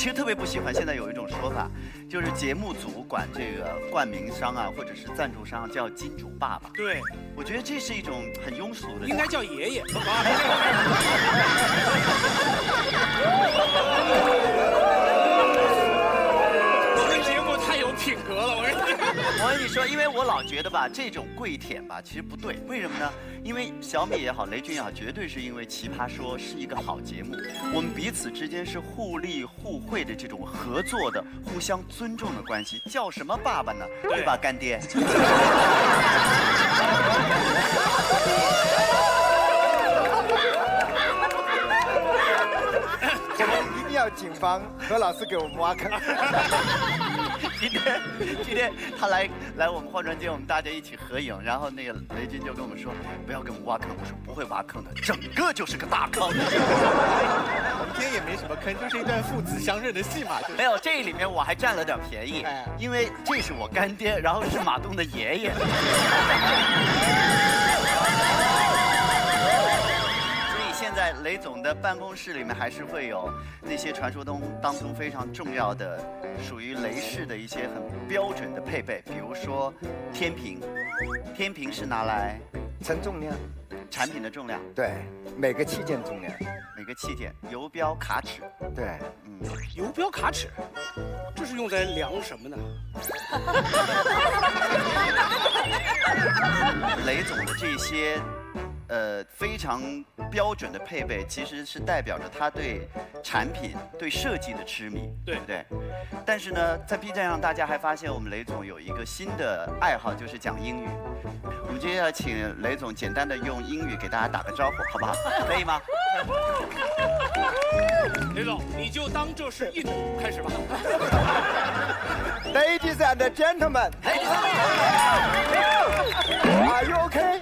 其实特别不喜欢现在有一种说法，就是节目组管这个冠名商啊，或者是赞助商叫金主爸爸。对，我觉得这是一种很庸俗的，应该叫爷爷。我们节目太有品格了，我跟你说，因为我老觉得吧，这种跪舔吧，其实不对。为什么呢？因为小米也好，雷军也好，绝对是因为《奇葩说》是一个好节目，我们彼此之间是互利互惠的这种合作的、互相尊重的关系，叫什么爸爸呢？对吧，干爹？我们一定要警方何老师给我们挖坑。今天他来我们化妆间，我们大家一起合影，然后那个雷军就跟我们说，不要给我们挖坑。我说不会挖坑的，整个就是个大坑。我们今天也没什么坑，就是一段父子相认的戏嘛。没有，这里面我还占了点便宜，因为这是我干爹，然后是马东的爷爷。现在雷总的办公室里面还是会有那些传说当中非常重要的，属于雷士的一些很标准的配备，比如说天平，天平是拿来称重量，产品的重量，对，每个器件重量，每个器件，游标卡尺，对，游标卡尺，这是用在量什么呢？雷总的这些。非常标准的配备，其实是代表着他对产品、对设计的痴迷，对不对？但是呢，在 B 站上，大家还发现我们雷总有一个新的爱好，就是讲英语。我们接下来请雷总简单的用英语给大家打个招呼，好不好？可以吗？雷总，你就当这是印度，开始吧。Ladies and gentlemen, are you okay?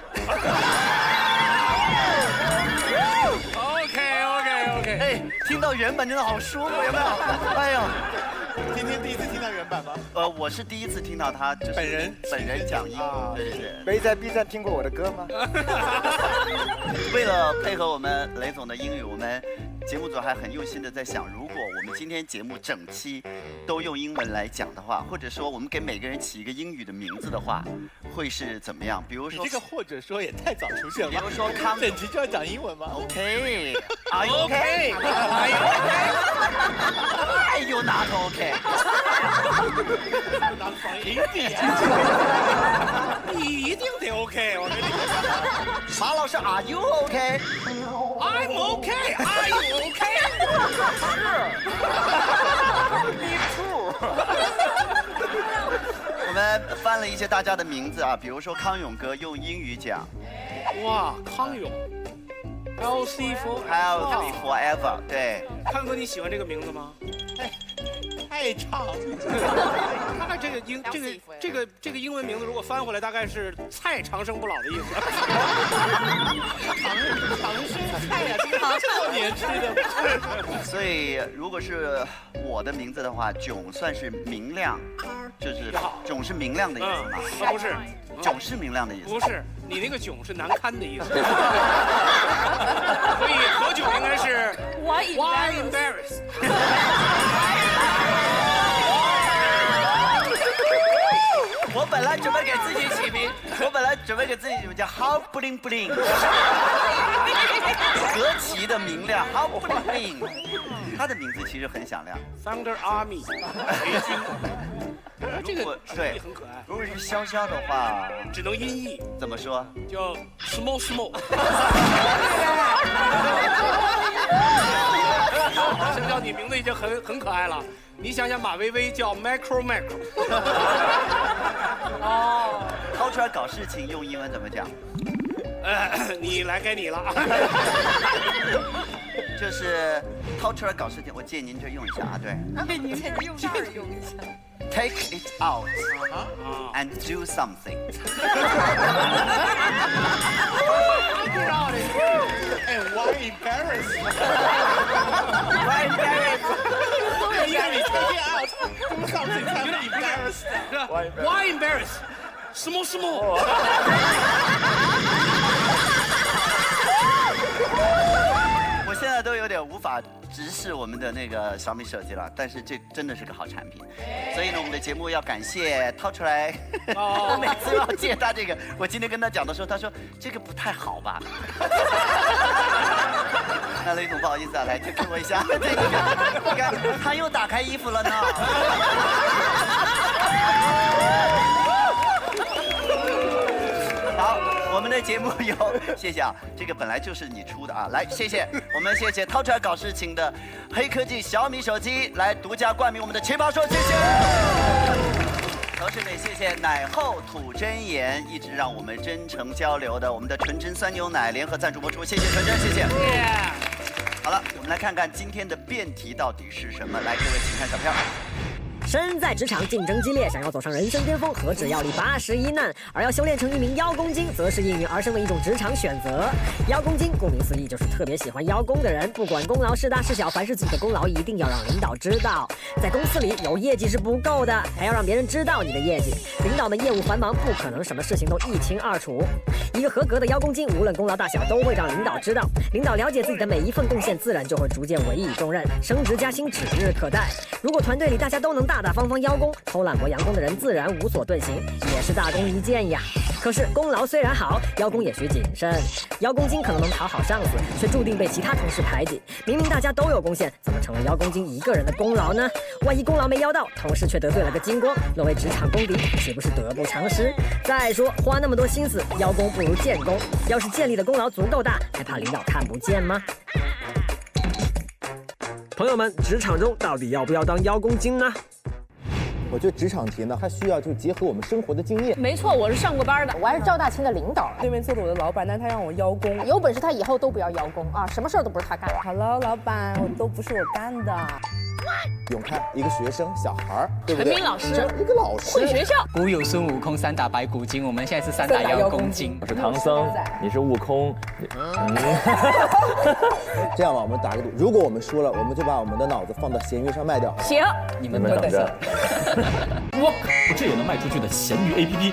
OK。哎，听到原版真的好舒服，有没有？哎呦，今天第一次听到原版吗？我是第一次听到他就是本人讲英语，对。没在 B 站听过我的歌吗？为了配合我们雷总的英语，我们节目组还很用心的在想，如果我们今天节目整期都用英文来讲的话，或者说我们给每个人起一个英语的名字的话，会是怎么样？比如说，你这个或者说也太早出现了。比如说，整集就要讲英文吗 ？OK，Are you OK？Are you OK？You not OK？ 一定，你一定得 OK， 我跟你说。马老师 ，Are you OK？I'm OK。Are you OK？ Me too。我们翻了一些大家的名字啊，比如说康永哥用英语讲，哇，康永 ，Healthy Forever， 对。康哥，你喜欢这个名字吗？太长。大概这个英文名字如果翻回来，大概是菜长生不老的意思。长生菜呀，这么年轻的。所以如果是我的名字的话，囧算是明亮，就是囧是明亮的意思吗？不是，囧是明亮的意思。不是，你那个囧是难堪的意思。所以何炅应该是 Why embarrass？ 我本来准备给自己起名，叫 How Bling Bling， 何其的明亮 ，How Bling Bling。他的名字其实很响亮 ，Thunder Army， 雷军。这个对很可爱。如果是潇潇的话，只能音译。怎么说？叫 Small Small。生肖，你名字已经很可爱了。你想想，马薇薇叫 Macro。哦，掏出来搞事情用英文怎么讲？你来该你了。就是掏出来搞事情，我建议您这用一下啊，对。你建议用这儿用一下。Take it out and do something. Get out of here and why embarrass? Why embarrass? 因为你 take it out, do something 才会 embarrass. Why embarrass? 我现在都有点无法直视我们的那个小米手机了，但是这真的是个好产品，所以呢，我们的节目要感谢掏出来。我每次要借他这个，我今天跟他讲的时候，他说这个不太好吧。那雷总不好意思啊，来给我一下这个，你看他又打开衣服了呢。好，我们的节目有，谢谢啊，这个本来就是你出的啊，来谢谢，我们谢谢掏出来搞事情的黑科技小米手机来独家冠名我们的奇葩说，谢谢。同时也谢谢奶后吐真言，一直让我们真诚交流的我们的纯真酸牛奶联合赞助播出，谢谢纯真，谢谢。好了，我们来看看今天的辩题到底是什么，来各位请看小票。身在职场竞争激烈，想要走上人生巅峰，何止要历81难？而要修炼成一名邀功精，则是应运而生的一种职场选择。邀功精顾名思义，就是特别喜欢邀功的人，不管功劳是大是小，凡是自己的功劳，一定要让领导知道。在公司里有业绩是不够的，还要让别人知道你的业绩。领导们业务繁忙，不可能什么事情都一清二楚。一个合格的邀功精，无论功劳大小，都会让领导知道。领导了解自己的每一份贡献，自然就会逐渐委以重任，升职加薪指日可待。如果团队里大家都能大大方方邀功，偷懒过洋工的人自然无所遁形，也是大功一件呀。可是功劳虽然好，邀功也需谨慎。邀功精可能能讨好上司，却注定被其他同事排挤。明明大家都有贡献，怎么成了邀功精一个人的功劳呢？万一功劳没邀到，同事却得罪了个精光，沦为职场公敌，岂不是得不偿失？再说花那么多心思邀功，不如建功。要是建立的功劳足够大，还怕领导看不见吗？朋友们，职场中到底要不要当邀功精呢？我觉得职场题呢，它需要就结合我们生活的经验。没错，我是上过班的，我还是赵大清的领导。对面坐着我的老板，但他让我邀功，有本事他以后都不要邀功啊，什么事儿都不是他干。Hello， 老板，我都不是我干的。永康一个学生小孩儿，对不对？陈明老师，一个老师，混学校。古有孙悟空3打白骨精，我们现在是3打邀功精。我是唐僧，你是悟空。这样吧，我们打个赌，如果我们输了，我们就把我们的脑子放到闲鱼上卖掉。行，你们等着。我这也能卖出去的闲鱼 APP，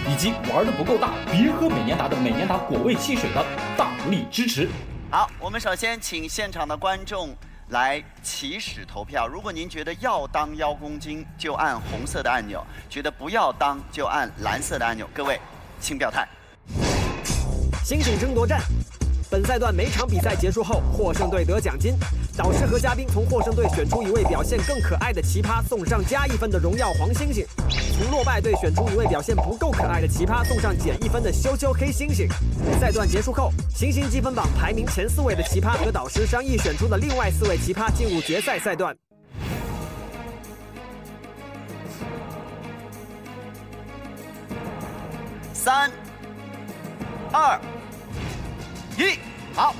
以及玩的不够大，别喝美年达的美年达果味汽水的大力支持。好，我们首先请现场的观众来起始投票。如果您觉得要当邀功精，就按红色的按钮；觉得不要当，就按蓝色的按钮。各位，请表态。星星争夺战。本赛段每场比赛结束后，获胜队得奖金，导师和嘉宾从获胜队选出一位表现更可爱的奇葩，送上加1分的荣耀黄星星；从落败队选出一位表现不够可爱的奇葩，送上减1分的羞羞黑猩猩。赛段结束后，星星积分榜排名前4位的奇葩和导师商议选出的另外4位奇葩进入决赛赛段。3、2、1，好，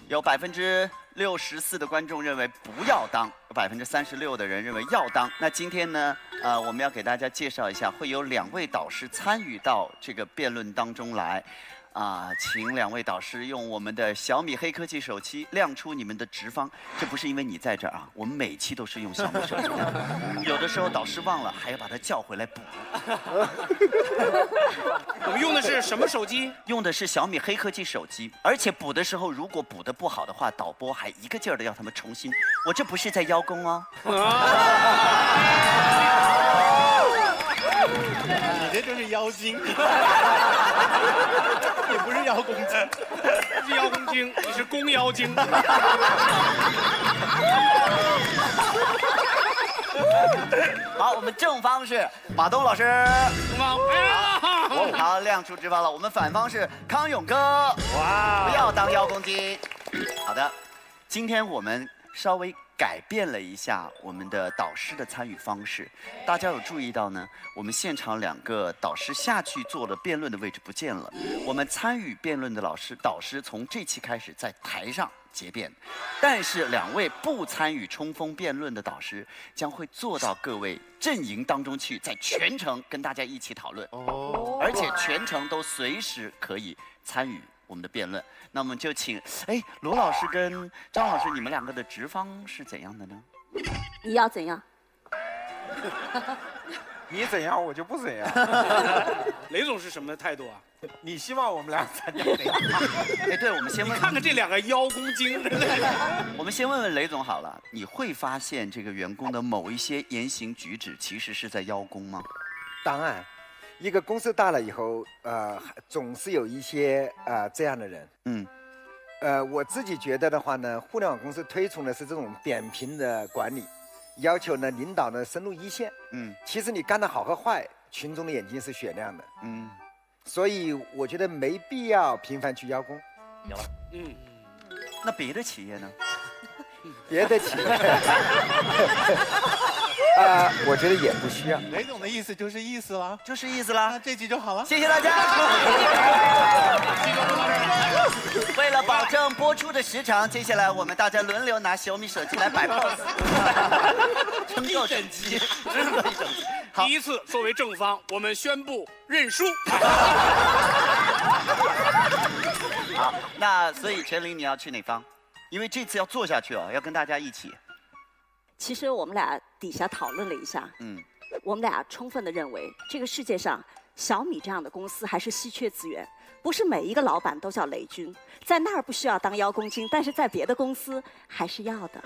有64%的观众认为不要当，有36%的人认为要当。那今天呢，我们要给大家介绍一下，会有2位导师参与到这个辩论当中来。请2位导师用我们的小米黑科技手机亮出你们的直方。这不是因为你在这儿啊，我们每期都是用小米手机的，有的时候导师忘了，还要把它叫回来补。我们用的是什么手机？用的是小米黑科技手机，而且补的时候如果补得不好的话，导播还一个劲儿的要他们重新。我这不是在邀功哦。你这就是妖精，你不是邀功精，不是邀功精，你是公妖精。好，我们正方是马东老师，正方，好，亮出直方了。我们反方是康永哥，哇，不要当邀功精。好的，今天我们稍微改变了一下我们的导师的参与方式，大家有注意到呢？我们现场2个导师下去做了辩论的位置不见了，我们参与辩论的导师从这期开始在台上结辩，但是2位不参与冲锋辩论的导师将会坐到各位阵营当中去，在全程跟大家一起讨论，而且全程都随时可以参与我们的辩论。那我们就请，罗老师跟张老师，你们2个的直方是怎样的呢？你要怎样？你怎样我就不怎样。雷总是什么态度啊？你希望我们俩参加哪个？哎，对，我们先问，看看这2个邀功精，我们先问问雷总好了，你会发现这个员工的某一些言行举止其实是在邀功吗？当然，一个公司大了以后，总是有一些这样的人。我自己觉得的话呢，互联网公司推崇的是这种扁平的管理，要求呢领导呢深入一线。其实你干得好和坏，群众的眼睛是雪亮的。所以我觉得没必要频繁去邀功。有了。那别的企业呢？别的企业，我觉得也不需要。雷总的意思就是意思了，就是意思啦。那这集就好了，谢谢大家。为了保证播出的时长，接下来我们大家轮流拿小米手机来摆 pose， 一整集。第一次作为正方，我们宣布认输。好，那所以陈琳你要去哪方？因为这次要做下去哦，要跟大家一起。其实我们俩底下讨论了一下，我们俩充分的认为，这个世界上小米这样的公司还是稀缺资源，不是每一个老板都叫雷军，在那儿不需要当邀功精，但是在别的公司还是要的。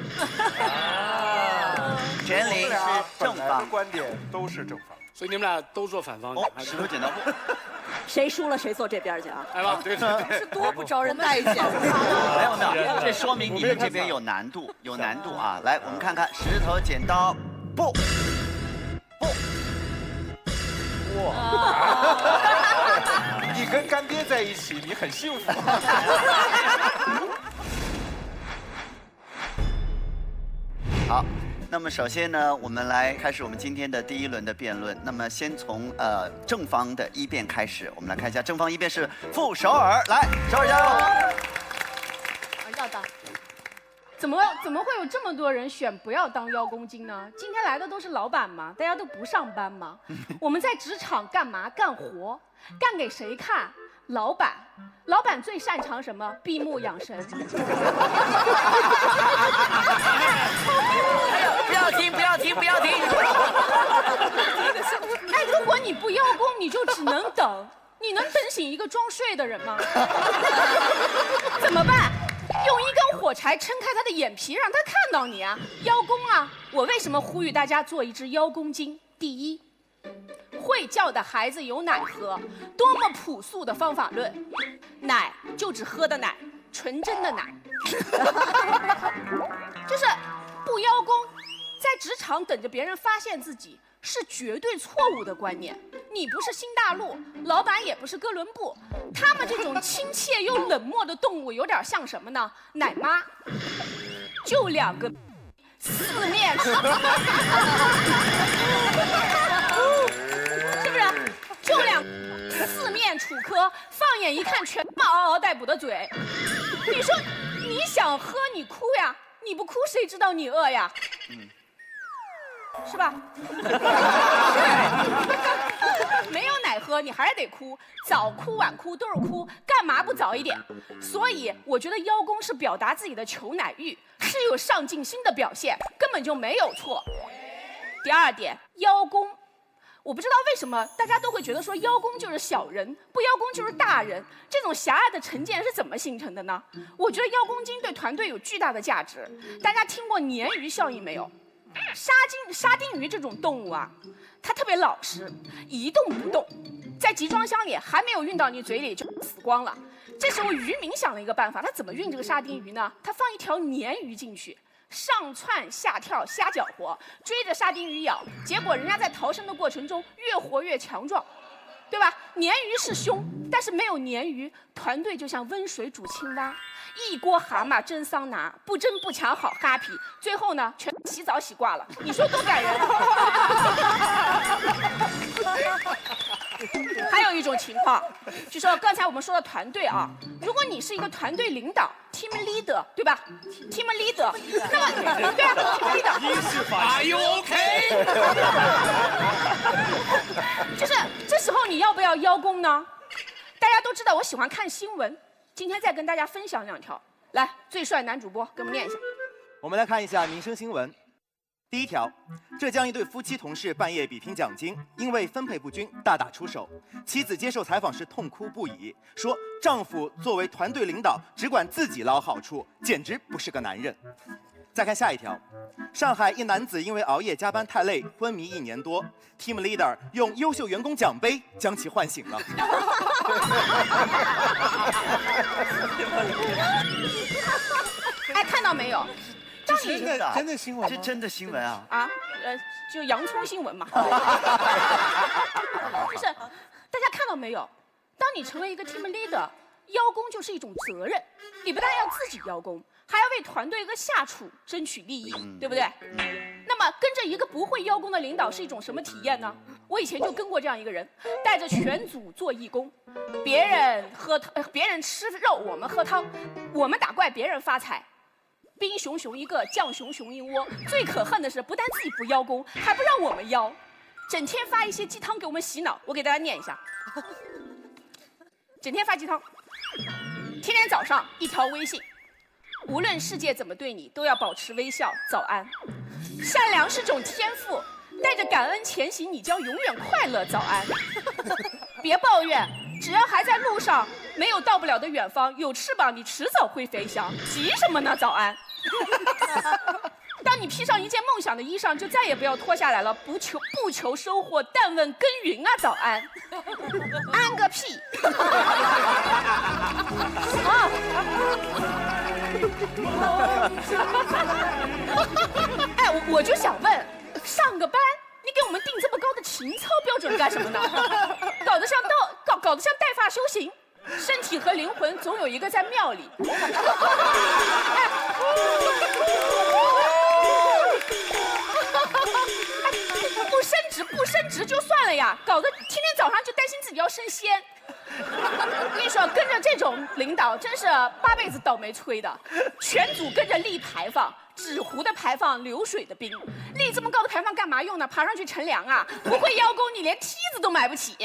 陈琳是正方，观点都是正方，所以你们俩都做反方。石头剪刀布。谁输了谁坐这边去啊？来吧，对，是多不招人待见。没有，这说明你们这边有难度，有难度啊！来，我们看看石头剪刀布。哇！你跟干爹在一起，你很幸福。好。那么首先呢，我们来开始我们今天的第一轮的辩论。那么先从正方的一辩开始，我们来看一下正方一辩是傅首尔，来，首尔加油！要当。怎么会有这么多人选不要当邀功精呢？今天来的都是老板嘛，大家都不上班嘛。我们在职场干嘛？干活，干给谁看？老板，老板最擅长什么？闭目养神。不要停！哎，如果你不邀功，你就只能等。你能等醒一个装睡的人吗？怎么办？用一根火柴撑开他的眼皮，让他看到你啊！邀功啊！我为什么呼吁大家做一只邀功精？第一，会叫的孩子有奶喝，多么朴素的方法论！奶就只喝的奶，纯真的奶。就是不邀功，在职场等着别人发现自己是绝对错误的观念。你不是新大陆，老板也不是哥伦布，他们这种亲切又冷漠的动物，有点像什么呢？奶妈，就2个四面楚歌，是不是？就四面楚歌，放眼一看，全嗷嗷待哺的嘴。你说你想喝你哭呀，你不哭谁知道你饿呀？是吧？没有奶喝，你还是得哭，早哭晚哭都是哭，干嘛不早一点？所以我觉得邀功是表达自己的求奶欲，是有上进心的表现，根本就没有错。第二点，邀功，我不知道为什么大家都会觉得说邀功就是小人，不邀功就是大人，这种狭隘的成见是怎么形成的呢？我觉得邀功精对团队有巨大的价值。大家听过鲶鱼效应没有？沙丁鱼这种动物啊，它特别老实，一动不动，在集装箱里还没有运到你嘴里就死光了。这时候渔民想了一个办法，他怎么运这个沙丁鱼呢？他放一条鲶鱼进去，上窜下跳瞎搅和，追着沙丁鱼咬，结果人家在逃生的过程中越活越强壮，对吧？鲶鱼是凶，但是没有鲶鱼，团队就像温水煮青蛙。一锅蛤蟆蒸桑拿，不争不抢好哈皮，最后呢全洗澡洗挂了，你说多感人？还有一种情况，就说刚才我们说的团队啊，如果你是一个团队领导 ，team leader， 对吧 ？team leader， 那么对啊 ，team leader。Are you OK？ 就是这时候你要不要邀功呢？大家都知道我喜欢看新闻。今天再跟大家分享2条，来，最帅男主播给我们念一下。我们来看一下民生新闻。第一条，浙江一对夫妻同事半夜比拼奖金，因为分配不均大打出手。妻子接受采访时痛哭不已，说丈夫作为团队领导只管自己捞好处，简直不是个男人。再看下一条，上海一男子因为熬夜加班太累，昏迷1年多 ，Team Leader 用优秀员工奖杯将其唤醒了。哎，看到没有？真的新闻，是真的新闻啊！啊，就洋葱新闻嘛。不是，大家看到没有？当你成为一个 team leader， 邀功就是一种责任，你不但要自己邀功，还要为团队和下属争取利益，对不对？那么跟着一个不会邀功的领导是一种什么体验呢？我以前就跟过这样一个人，带着全组做义工，别人吃肉，我们喝汤，我们打怪，别人发财。兵熊熊一个，将熊熊一窝。最可恨的是，不但自己不邀功，还不让我们邀，整天发一些鸡汤给我们洗脑。我给大家念一下：整天发鸡汤，天天早上一条微信，无论世界怎么对你，都要保持微笑，早安。善良是种天赋，带着感恩前行，你将永远快乐，早安。别抱怨，只要还在路上，没有到不了的远方，有翅膀你迟早会飞翔，急什么呢？早安。当你披上一件梦想的衣裳，就再也不要脱下来了。不求收获，但问耕耘啊！早安，安个屁！哎，我就想问，上个班你给我们定这么高的情操标准干什么呢？搞得像带发修行。身体和灵魂总有一个在庙里。不升职就算了呀，搞得天天早上就担心自己要升仙。我跟你说，跟着这种领导真是8辈子倒霉催的。全组跟着立牌坊，纸糊的牌坊，流水的兵。立这么高的牌坊干嘛用呢？爬上去乘凉啊！不会邀功，你连梯子都买不起。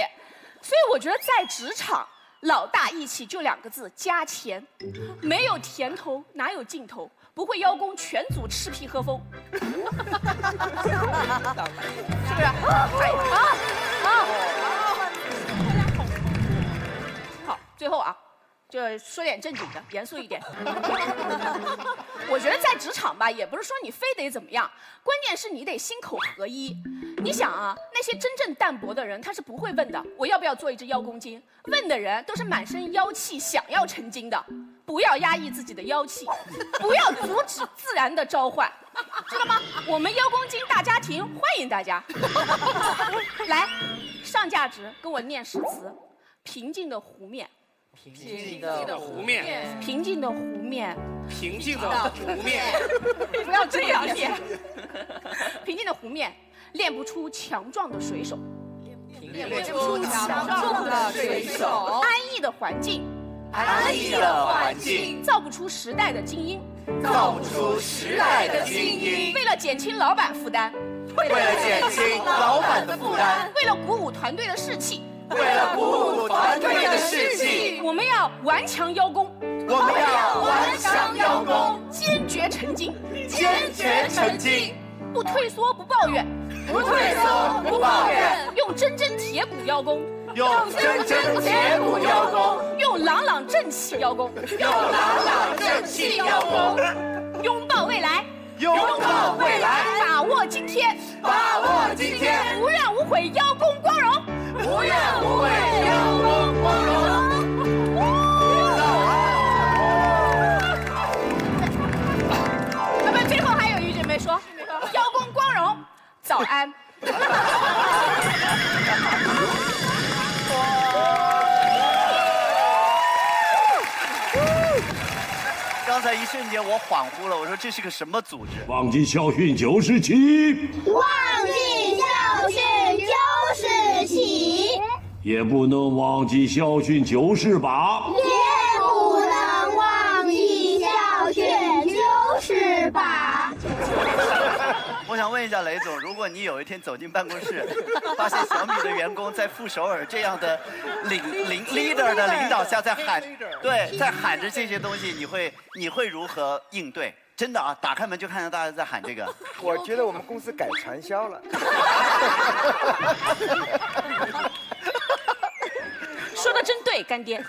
所以我觉得在职场，老大义气就2个字：加钱。没有甜头哪有尽头？不会邀功，全组吃屁喝风。是不是？好，最后啊，就说点正经的，严肃一点。我觉得在职场吧，也不是说你非得怎么样，关键是你得心口合一。你想啊，那些真正淡泊的人，他是不会问的，我要不要做一只邀功精？问的人都是满身妖气，想要成精的。不要压抑自己的妖气，不要阻止自然的召唤，知道吗？我们邀功精大家庭欢迎大家。来，上价值跟我念诗词：平静的湖面，平静的湖面，平静的湖面，平静的湖面。不要这样念。平静的湖面，练不出强壮的水手，练不出强壮的水手。安逸的环境。安逸的环境，造不出时代的精英，造不出时代的精英。为了减轻老板负担，为了减轻老板的负担，为了鼓舞团队的士气，为了鼓舞团队的士气，我们要顽强邀功，我们要顽强邀功，坚决成精，坚决成精，不退缩，不抱怨，不退缩，不抱怨，用铮铮铁骨邀功。用铮铮铁骨邀功，用朗朗正气邀功，用朗朗正气邀功，拥抱未来，拥抱未来，把握今天，把握今天，无怨无悔邀功光荣，无怨无悔邀功光荣。那么最后还有一句没说，邀功光荣，早安。刚才一瞬间我恍惚了，我说这是个什么组织？忘记校训就是起，忘记校训就是起，也不能忘记校训就是把，也不能忘记校训就是把。我想问一下雷总，如果你有一天走进办公室，发现小米的员工在傅首尔这样的leader 的领导下在喊，对，在喊着这些东西，你会如何应对？真的啊，打开门就看到大家在喊这个。我觉得我们公司改传销了。说的真对，干爹。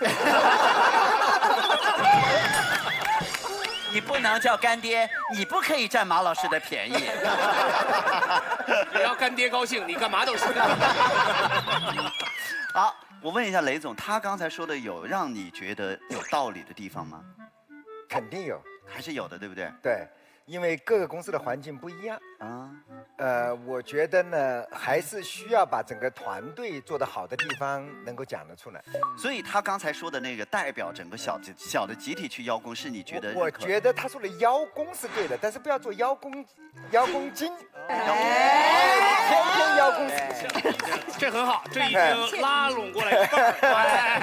你不能叫干爹，你不可以占马老师的便宜。只要干爹高兴，你干嘛都行。好，我问一下雷总，他刚才说的有让你觉得有道理的地方吗？肯定有，还是有的，对不对？对，因为各个公司的环境不一样啊。我觉得呢，还是需要把整个团队做得好的地方能够讲得出来。所以他刚才说的那个代表整个小的集体去邀功，是你觉得？我觉得他说的邀功是对的，但是不要做邀功精。天天邀功，这很好，这已经拉拢过来一半。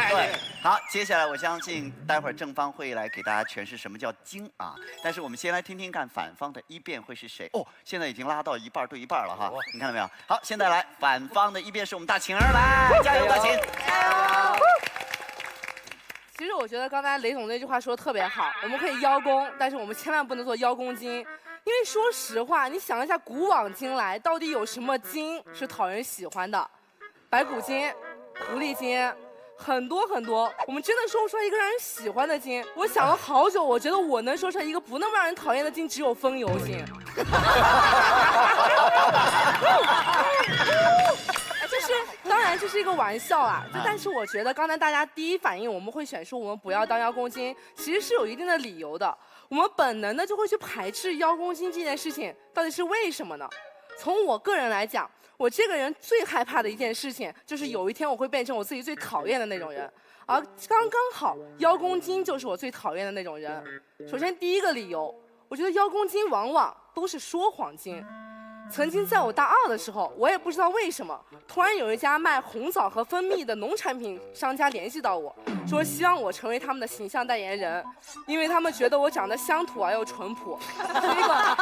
对，好，接下来我相信待会儿正方会来给大家诠释什么叫精啊。但是我们先来听听看反方的一辩会是谁哦，现在已经拉到一半对一半了哈，你看到没有？好，现在来反方的一辩是我们大晴儿，来加油，大晴！其实我觉得刚才雷总那句话说的特别好，我们可以邀功，但是我们千万不能做邀功精。因为说实话，你想一下古往今来，到底有什么精是讨人喜欢的？白骨精、狐狸精，很多很多。我们真的说不出来一个让人喜欢的精。我想了好久，我觉得我能说出来一个不那么让人讨厌的精，只有风油精。当然这是一个玩笑啦，但是我觉得刚才大家第一反应我们会选出我们不要当邀功精，其实是有一定的理由的。我们本能的就会去排斥邀功精这件事情，到底是为什么呢？从我个人来讲，我这个人最害怕的一件事情，就是有一天我会变成我自己最讨厌的那种人，而刚刚好邀功精就是我最讨厌的那种人。首先第一个理由，我觉得邀功精往往都是说谎精。曾经在我大二的时候，我也不知道为什么，突然有一家卖红枣和蜂蜜的农产品商家联系到我，说希望我成为他们的形象代言人，因为他们觉得我长得乡土而又淳朴，这个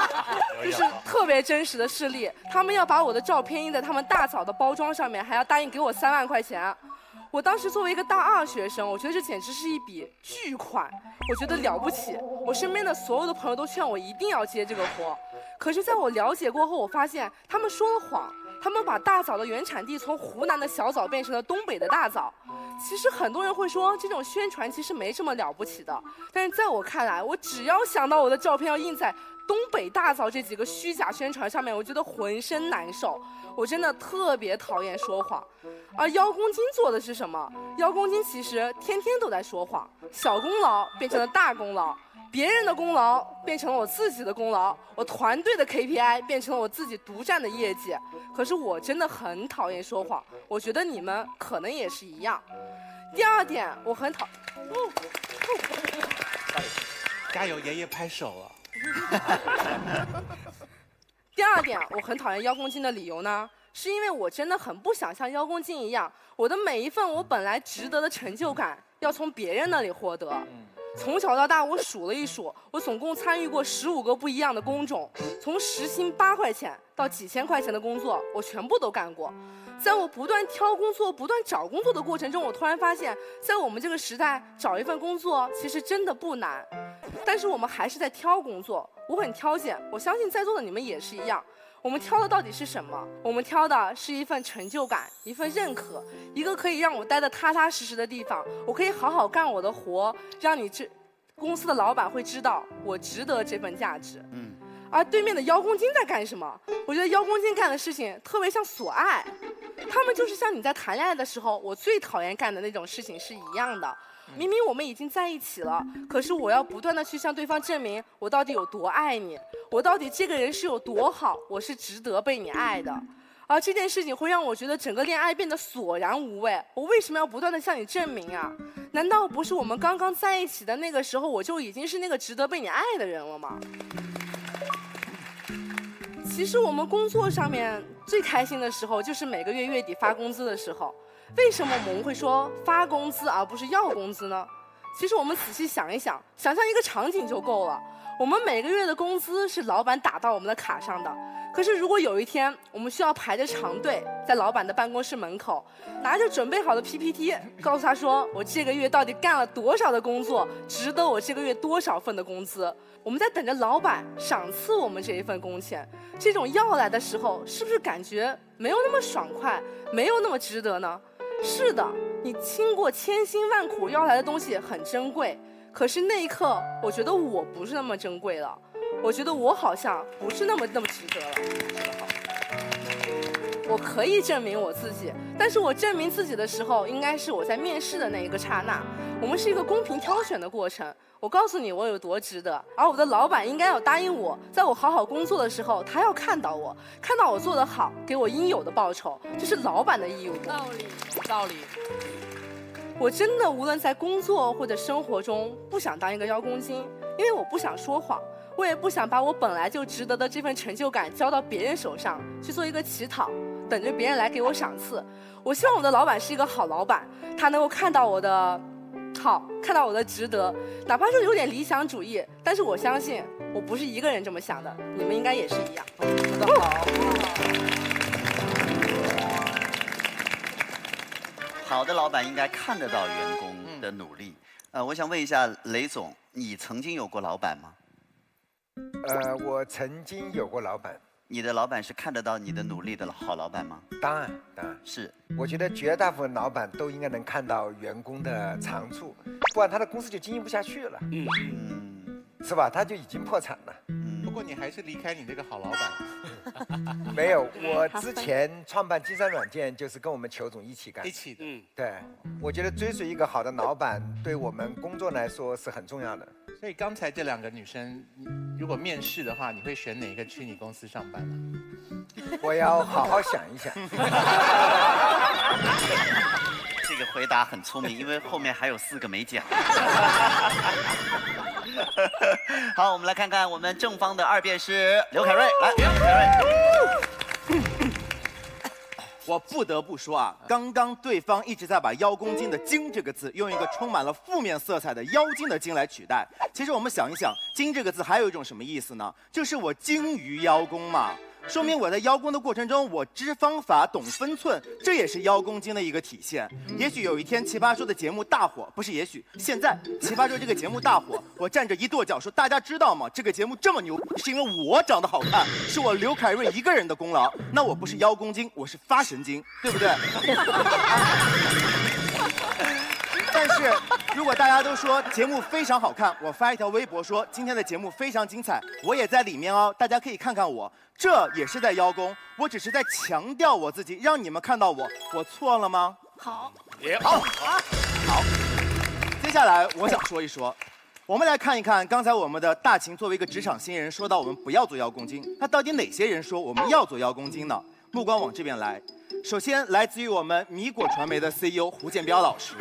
就是特别真实的事例。他们要把我的照片印在他们大枣的包装上面，还要答应给我3万块钱。我当时作为一个大二学生，我觉得这简直是一笔巨款，我觉得了不起。我身边的所有的朋友都劝我一定要接这个活。可是在我了解过后，我发现他们说了谎，他们把大枣的原产地从湖南的小枣变成了东北的大枣。其实很多人会说这种宣传其实没什么了不起的，但是在我看来，我只要想到我的照片要印在东北大枣这几个虚假宣传上面，我觉得浑身难受。我真的特别讨厌说谎。而邀功精做的是什么？邀功精其实天天都在说谎，小功劳变成了大功劳，别人的功劳变成了我自己的功劳，我团队的 KPI 变成了我自己独占的业绩。可是我真的很讨厌说谎，我觉得你们可能也是一样。第二点，我很加油，爷爷拍手了。第二点，我很讨厌邀功精的理由呢，是因为我真的很不想像邀功精一样，我的每一份我本来值得的成就感要从别人那里获得。从小到大，我数了一数，我总共参与过15个不一样的工种，从时薪8块钱到几千块钱的工作，我全部都干过。在我不断挑工作、不断找工作的过程中，我突然发现，在我们这个时代，找一份工作其实真的不难。但是我们还是在挑工作，我很挑拣，我相信在座的你们也是一样。我们挑的到底是什么？我们挑的是一份成就感，一份认可，一个可以让我待得踏踏实实的地方，我可以好好干我的活，让你公司的老板会知道我值得这份价值。而对面的邀功精在干什么？我觉得邀功精干的事情特别像索爱，他们就是像你在谈恋爱的时候，我最讨厌干的那种事情是一样的。明明我们已经在一起了，可是我要不断的去向对方证明我到底有多爱你，我到底这个人是有多好，我是值得被你爱的。而这件事情会让我觉得整个恋爱变得索然无味。我为什么要不断的向你证明啊？难道不是我们刚刚在一起的那个时候，我就已经是那个值得被你爱的人了吗？其实我们工作上面最开心的时候，就是每个月月底发工资的时候。为什么我们会说发工资而不是要工资呢？其实我们仔细想一想，想象一个场景就够了。我们每个月的工资是老板打到我们的卡上的。可是如果有一天我们需要排着长队在老板的办公室门口，拿着准备好的 PPT， 告诉他说我这个月到底干了多少的工作，值得我这个月多少份的工资，我们在等着老板赏赐我们这一份工钱，这种要来的时候，是不是感觉没有那么爽快，没有那么值得呢？是的，你经过千辛万苦要来的东西很珍贵，可是那一刻，我觉得我不是那么珍贵了，我觉得我好像不是那么值得了。我可以证明我自己，但是我证明自己的时候，应该是我在面试的那一个刹那。我们是一个公平挑选的过程。我告诉你我有多值得，而我的老板应该要答应我，在我好好工作的时候，他要看到我做得好，给我应有的报酬，这是老板的义务。道理。我真的无论在工作或者生活中，不想当一个邀功精，因为我不想说谎，我也不想把我本来就值得的这份成就感交到别人手上去做一个乞讨，等着别人来给我赏赐。我希望我的老板是一个好老板，他能够看到我的好，看到我的值得，哪怕是有点理想主义，但是我相信我不是一个人这么想的，你们应该也是一样。说得好。好的老板应该看得到员工的努力。我想问一下雷总，你曾经有过老板吗？我曾经有过老板。你的老板是看得到你的努力的好老板吗？当然是。我觉得绝大部分老板都应该能看到员工的长处，不然他的公司就经营不下去了。是吧？他就已经破产了。不过你还是离开你这个好老板了。没有，我之前创办金山软件就是跟我们裘总一起干。一起的。对，我觉得追随一个好的老板，对我们工作来说是很重要的。所以刚才这两个女生，如果面试的话，你会选哪个去你公司上班呢？我要好好想一想。这个回答很聪明，因为后面还有4个没讲。好，我们来看看我们正方的2辩师刘凯瑞，来，刘凯瑞。我不得不说啊，刚刚对方一直在把邀功精的精这个字用一个充满了负面色彩的妖精的精来取代。其实我们想一想，精这个字还有一种什么意思呢？就是我精于邀功嘛。说明我在邀功的过程中，我知方法、懂分寸，这也是邀功精的一个体现。也许有一天《奇葩说》的节目大火，不是也许，现在《奇葩说》这个节目大火，我站着一跺脚说：“大家知道吗？这个节目这么牛，是因为我长得好看，是我刘凯瑞一个人的功劳。那我不是邀功精，我是发神经，对不对？”但是，如果大家都说节目非常好看，我发一条微博说今天的节目非常精彩，我也在里面哦，大家可以看看我，这也是在邀功，我只是在强调我自己，让你们看到我错了吗？好，好。接下来我想说一说，我们来看一看刚才我们的大秦作为一个职场新人说到我们不要做邀功精，那到底哪些人说我们要做邀功精呢？目光往这边来。首先，来自于我们米果传媒的 CEO 胡建彪老师，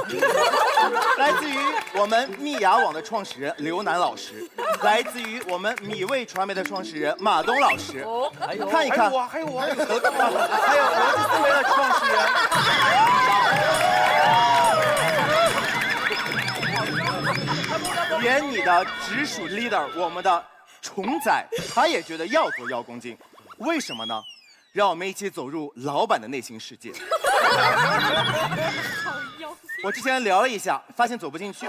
来自于我们密雅网的创始人刘楠老师，来自于我们米味传媒的创始人马东老师。看一看，还有我，还有逻辑思维的创始人，原你的直属 leader， 我们的虫仔，他也觉得要做邀功精，为什么呢？让我们一起走入老板的内心世界。我之前聊了一下，发现走不进去。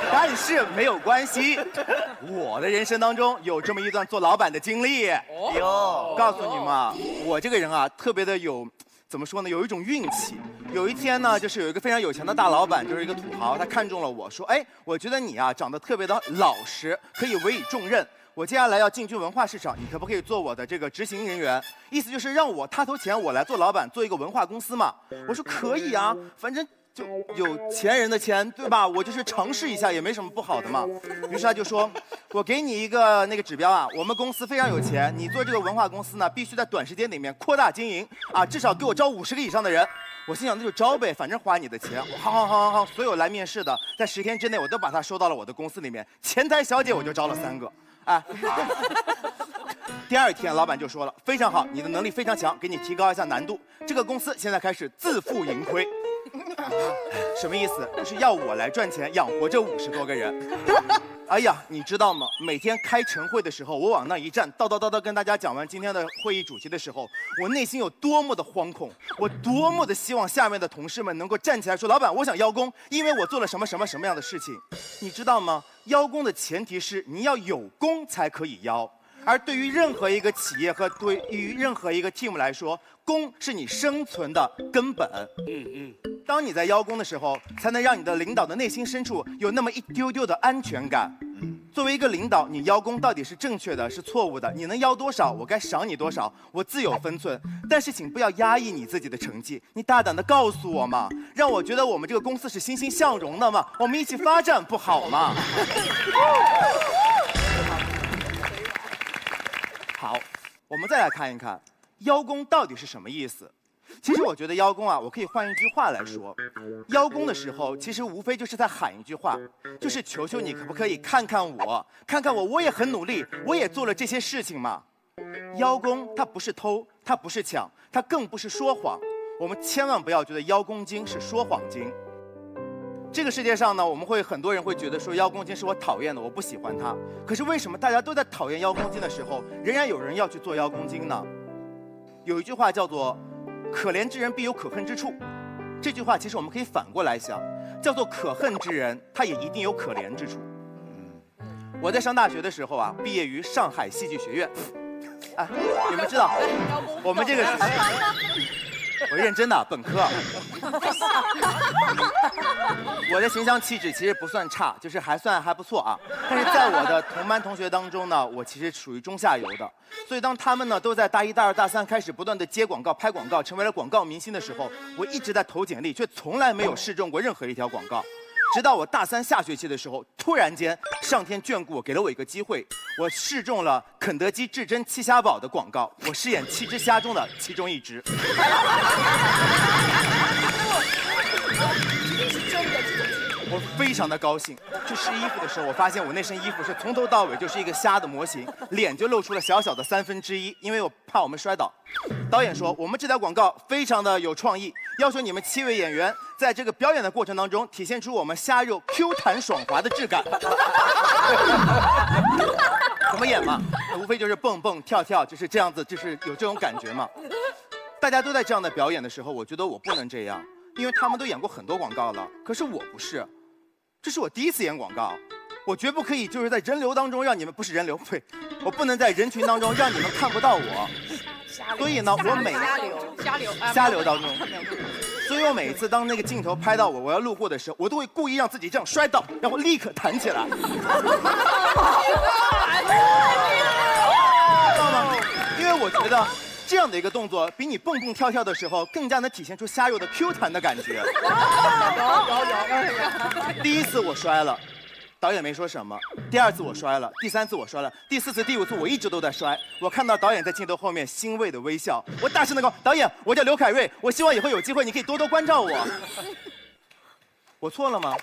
但是没有关系，我的人生当中有这么一段做老板的经历。告诉你们啊，我这个人啊，特别的有。怎么说呢？有一种运气。有一天呢，就是有一个非常有钱的大老板，就是一个土豪，他看中了我说：“哎，我觉得你啊长得特别的老实，可以委以重任。我接下来要进军文化市场，你可不可以做我的这个执行人员？意思就是让我踏头钱，我来做老板，做一个文化公司嘛。”我说：“可以啊，反正就有钱人的钱，对吧？我就是尝试一下，也没什么不好的嘛。”于是他就说：“我给你一个那个指标啊，我们公司非常有钱，你做这个文化公司呢，必须在短时间里面扩大经营啊，至少给我招50个以上的人。”我心想那就招呗，反正花你的钱。好，所有来面试的，在10天之内我都把他收到了我的公司里面。前台小姐我就招了3个，哎。第2天，老板就说了，非常好，你的能力非常强，给你提高一下难度。这个公司现在开始自负盈亏。什么意思？就是要我来赚钱养活这50多个人。哎呀，你知道吗？每天开晨会的时候，我往那一站，叨叨叨叨跟大家讲完今天的会议主题的时候，我内心有多么的惶恐，我多么的希望下面的同事们能够站起来说：“老板，我想邀功，因为我做了什么样的事情。”你知道吗？邀功的前提是你要有功才可以邀。而对于任何一个企业和对于任何一个 team 来说，功是你生存的根本。当你在邀功的时候，才能让你的领导的内心深处有那么一丢丢的安全感。作为一个领导，你邀功到底是正确的，是错误的？你能邀多少，我该赏你多少，我自有分寸。但是请不要压抑你自己的成绩，你大胆的告诉我嘛，让我觉得我们这个公司是欣欣向荣的嘛，我们一起发展不好吗？好，我们再来看一看，邀功到底是什么意思？其实我觉得邀功啊，我可以换一句话来说，邀功的时候，其实无非就是在喊一句话，就是求求你可不可以看看我，看看我，我也很努力，我也做了这些事情嘛。邀功它不是偷，它不是抢，它更不是说谎。我们千万不要觉得邀功精是说谎精。这个世界上呢，我们会很多人会觉得说邀功精是我讨厌的，我不喜欢它。可是为什么大家都在讨厌邀功精的时候，仍然有人要去做邀功精呢？有一句话叫做“可怜之人必有可恨之处”，这句话其实我们可以反过来想，叫做可恨之人，他也一定有可怜之处。我在上大学的时候啊，毕业于上海戏剧学院。啊，你们知道，我们这个是。我认真的，本科。我的形象气质其实不算差，就是还不错啊。但是在我的同班同学当中呢，我其实属于中下游的。所以当他们呢都在大一、大二、大三开始不断的接广告、拍广告，成为了广告明星的时候，我一直在投简历，却从来没有试中过任何一条广告。直到我大三下学期的时候，突然间上天眷顾我，给了我一个机会，我试中了肯德基至臻七虾堡的广告，我饰演7只虾中的其中1只。我非常的高兴，去试衣服的时候，我发现我那身衣服是从头到尾就是一个虾的模型，脸就露出了小小的1/3，因为我怕我们摔倒。导演说，我们这条广告非常的有创意，要求你们7位演员在这个表演的过程当中，体现出我们虾肉 Q 弹爽滑的质感。怎么演嘛？无非就是蹦蹦跳跳，就是这样子，就是有这种感觉嘛。大家都在这样的表演的时候，我觉得我不能这样，因为他们都演过很多广告了，可是我不是。这是我第一次演广告，我绝不可以就是在人流当中让你们，不是人流，对，我不能在人群当中让你们看不到我。所以呢，我每瞎流当中，所以我每一次当那个镜头拍到我要路过的时候，我都会故意让自己这样摔倒，然后立刻弹起来。知道吗？因为我觉得这样的一个动作，比你蹦蹦跳跳的时候更加能体现出虾肉的 Q 弹的感觉。第一次我摔了，导演没说什么；第2次我摔了，第3次我摔了，第4次、第5次我一直都在摔。我看到导演在镜头后面欣慰的微笑，我大声的说：“导演，我叫刘凯瑞，我希望以后有机会你可以多多关照我。”我错了吗？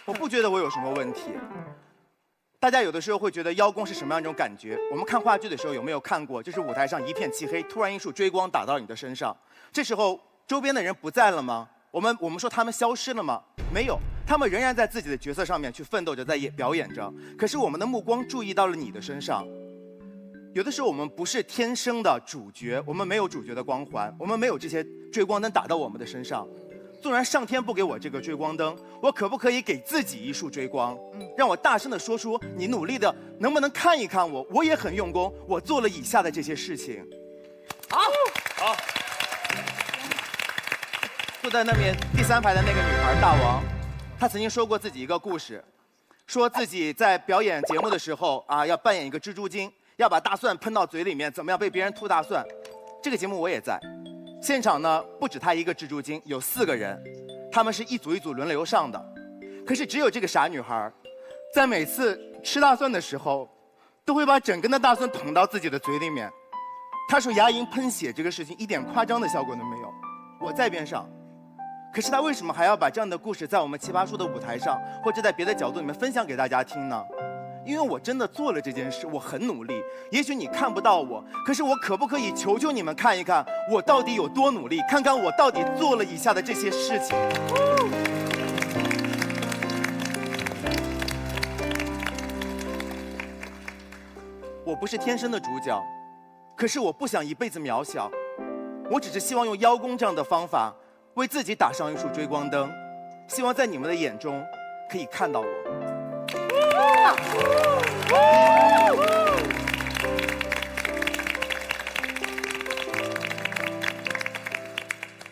我不觉得我有什么问题。大家有的时候会觉得邀功是什么样一种感觉？我们看话剧的时候有没有看过？就是舞台上一片漆黑，突然一束追光打到你的身上，这时候周边的人不在了吗？我们说他们消失了吗？没有，他们仍然在自己的角色上面去奋斗着，在表演着。可是我们的目光注意到了你的身上。有的时候我们不是天生的主角，我们没有主角的光环，我们没有这些追光灯打到我们的身上。纵然上天不给我这个追光灯，我可不可以给自己一束追光，让我大声地说出你努力的，能不能看一看我？我也很用功，我做了以下的这些事情。好。坐在那边第3排的那个女孩大王，她曾经说过自己一个故事，说自己在表演节目的时候啊，要扮演一个蜘蛛精，要把大蒜喷到嘴里面，怎么样被别人吐大蒜。这个节目我也在。现场呢，不止他一个蜘蛛精，有4个人，他们是一组一组轮流上的。可是只有这个傻女孩，在每次吃大蒜的时候，都会把整根的大蒜捅到自己的嘴里面。她说牙龈喷血这个事情一点夸张的效果都没有。我在边上，可是她为什么还要把这样的故事在我们奇葩说的舞台上，或者在别的角度里面分享给大家听呢？因为我真的做了这件事，我很努力。也许你看不到我，可是我可不可以求求你们看一看我到底有多努力，看看我到底做了以下的这些事情。我不是天生的主角，可是我不想一辈子渺小，我只是希望用邀功这样的方法，为自己打上一束追光灯，希望在你们的眼中可以看到我。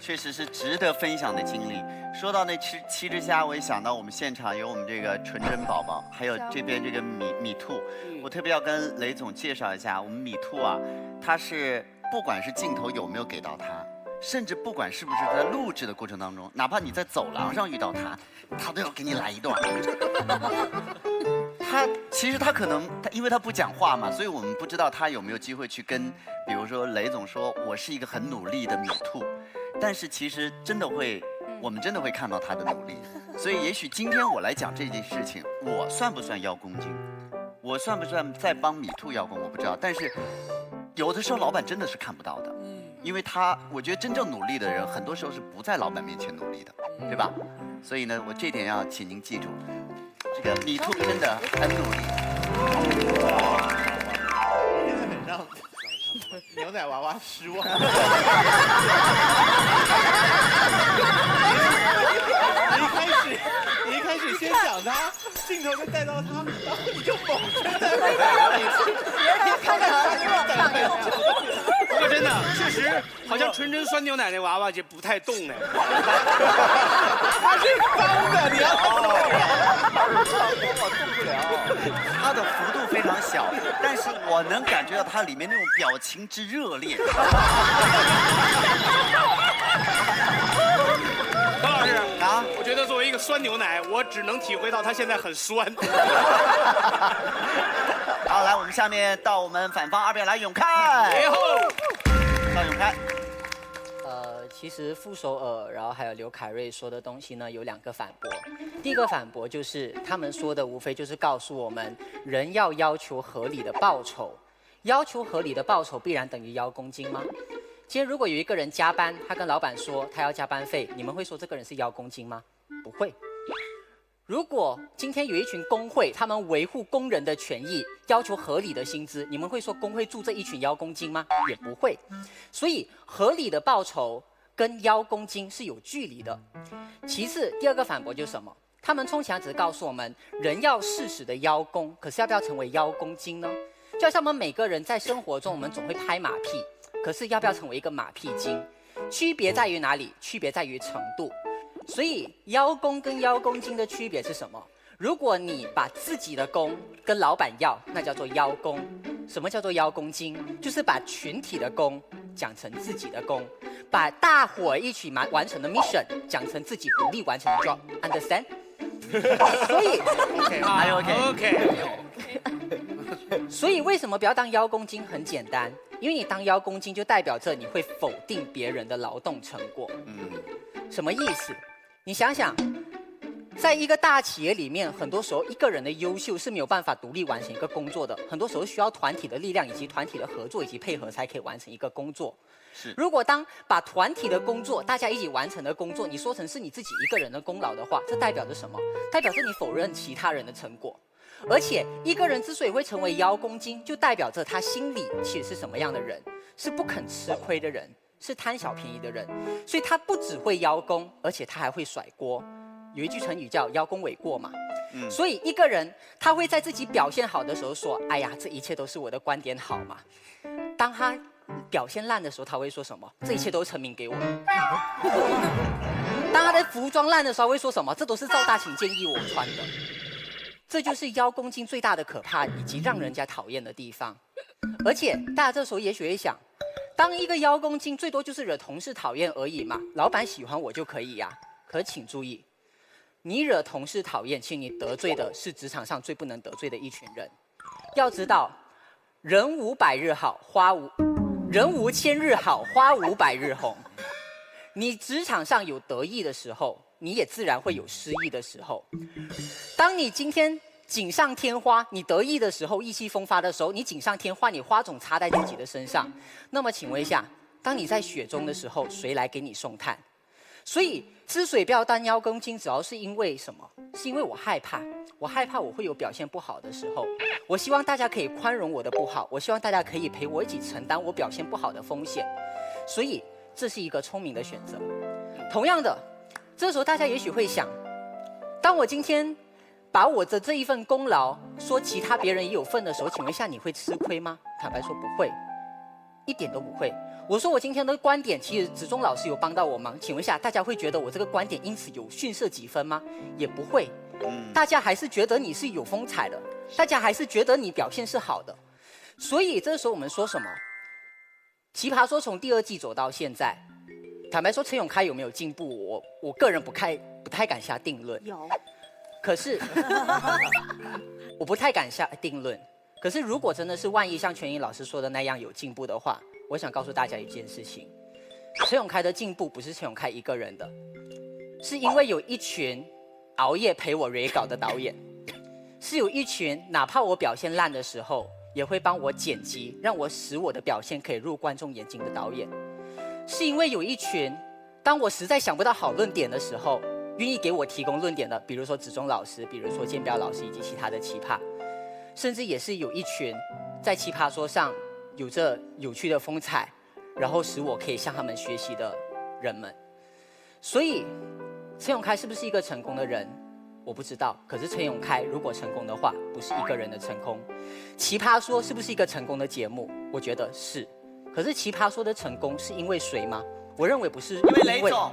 确实是值得分享的经历。说到那七只虾，我也想到我们现场有我们这个纯真宝宝，还有这边这个米兔。我特别要跟雷总介绍一下，我们米兔啊，它是不管是镜头有没有给到它，甚至不管是不是在录制的过程当中，哪怕你在走廊上遇到它都要给你来一段。其实他可能因为他不讲话嘛，所以我们不知道他有没有机会去跟，比如说雷总说，我是一个很努力的米兔，但是其实真的会，我们真的会看到他的努力。所以也许今天我来讲这件事情，我算不算邀功精？我算不算在帮米兔邀功？我不知道，但是有的时候老板真的是看不到的，因为我觉得真正努力的人，很多时候是不在老板面前努力的，对吧？所以呢，我这点要请您记住。这个米兔真的很努力。真的很让牛奶娃娃失望。你一开始先讲他，镜头就带到他，然后你就猛着在那里。不过真的，确实好像纯真酸牛奶那娃娃就不太动呢。他是方的，你要我动不了。它的幅度非常小，但是我能感觉到它里面那种表情之热烈。高老师啊，我觉得作为一个酸牛奶，我只能体会到它现在很酸。好，来，我们下面到我们反方二边来，永凯。到永凯。其实傅首尔，然后还有刘凯瑞说的东西呢，有2个反驳。第一个反驳就是他们说的无非就是告诉我们，人要求合理的报酬，要求合理的报酬必然等于邀功金吗？今天如果有一个人加班，他跟老板说他要加班费，你们会说这个人是邀功金吗？不会。如果今天有一群工会，他们维护工人的权益，要求合理的薪资，你们会说工会助这一群邀功金吗？也不会。所以合理的报酬跟邀功金是有距离的。其次，第2个反驳就是什么？他们充其量只是告诉我们，人要适时的邀功，可是要不要成为邀功金呢？就好像我们每个人在生活中，我们总会拍马屁，可是要不要成为一个马屁精？区别在于哪里？区别在于程度。所以邀功跟邀功金的区别是什么？如果你把自己的功跟老板要，那叫做邀功。什么叫做邀功金？就是把群体的功讲成自己的功，把大伙一起完成的 mission 讲成自己独立完成的 job。Understand？ 所以 OK。所以为什么不要当邀功金？很简单，因为你当邀功金就代表着你会否定别人的劳动成果。什么意思？你想想，在一个大企业里面，很多时候一个人的优秀是没有办法独立完成一个工作的，很多时候需要团体的力量以及团体的合作以及配合才可以完成一个工作。如果当把团体的工作大家一起完成的工作，你说成是你自己一个人的功劳的话，这代表着什么？代表着你否认其他人的成果。而且一个人之所以会成为邀功金，就代表着他心里其实是什么样的人？是不肯吃亏的人，是贪小便宜的人。所以他不只会邀功，而且他还会甩锅。有一句成语叫邀功诿过嘛。所以一个人他会在自己表现好的时候说，哎呀，这一切都是我的观点好嘛。当他表现烂的时候，他会说什么？这一切都是陈明给我的。当他的服装烂的时候，会说什么？这都是赵大秦建议我穿的。这就是邀功金最大的可怕以及让人家讨厌的地方。而且大家这时候也许会想，当一个邀功金最多就是惹同事讨厌而已嘛，老板喜欢我就可以呀。可请注意，你惹同事讨厌，其实你得罪的是职场上最不能得罪的一群人。要知道，人无百日好，人无千日好，花无百日红。你职场上有得意的时候，你也自然会有失意的时候。当你今天锦上添花，你得意的时候、意气风发的时候，你锦上添花，你花种插在自己的身上。那么请问一下，当你在雪中的时候，谁来给你送炭？所以吃水不要当邀功金，主要是因为什么？是因为我害怕，我害怕我会有表现不好的时候。我希望大家可以宽容我的不好，我希望大家可以陪我一起承担我表现不好的风险。所以这是一个聪明的选择。同样的，这时候大家也许会想，当我今天把我的这一份功劳说其他别人也有份的时候，请问一下你会吃亏吗？坦白说不会，一点都不会。我说我今天的观点，其实子忠老师有帮到我忙，请问一下大家会觉得我这个观点因此有逊色几分吗？也不会，大家还是觉得你是有风采的，大家还是觉得你表现是好的。所以这时候我们说什么？奇葩说从第2季走到现在，坦白说陈永开有没有进步，我个人不太敢下定论。有。可是我不太敢下定论。可是如果真的是万一像全英老师说的那样有进步的话，我想告诉大家一件事情：陈永开的进步不是陈永开一个人的，是因为有一群熬夜陪我 re 稿的导演，是有一群哪怕我表现烂的时候，也会帮我剪辑，让我使我的表现可以入观众眼睛的导演，是因为有一群当我实在想不到好论点的时候，愿意给我提供论点的，比如说子忠老师，比如说建彪老师以及其他的奇葩，甚至也是有一群在奇葩说上有着有趣的风采，然后使我可以向他们学习的人们。所以陈永开是不是一个成功的人，我不知道。可是陈永开如果成功的话，不是一个人的成功。奇葩说是不是一个成功的节目？我觉得是。可是奇葩说的成功是因为谁吗？我认为不是因为雷总。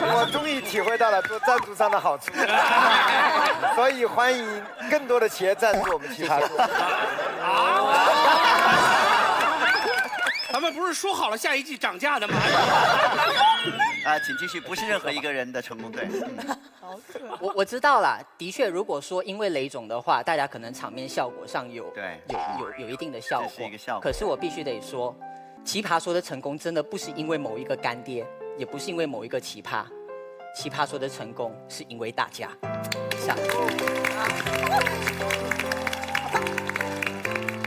我终于体会到了做赞助商的好处，所以欢迎更多的企业赞助我们奇葩说。咱们不是说好了下一季涨价的吗？请继续，不是任何一个人的成功对。我知道啦，的确，如果说因为雷总的话，大家可能场面效果上有一定的效果，这是一个效果。可是我必须得说，奇葩说的成功真的不是因为某一个干爹，也不是因为某一个奇葩，奇葩说的成功是因为大家。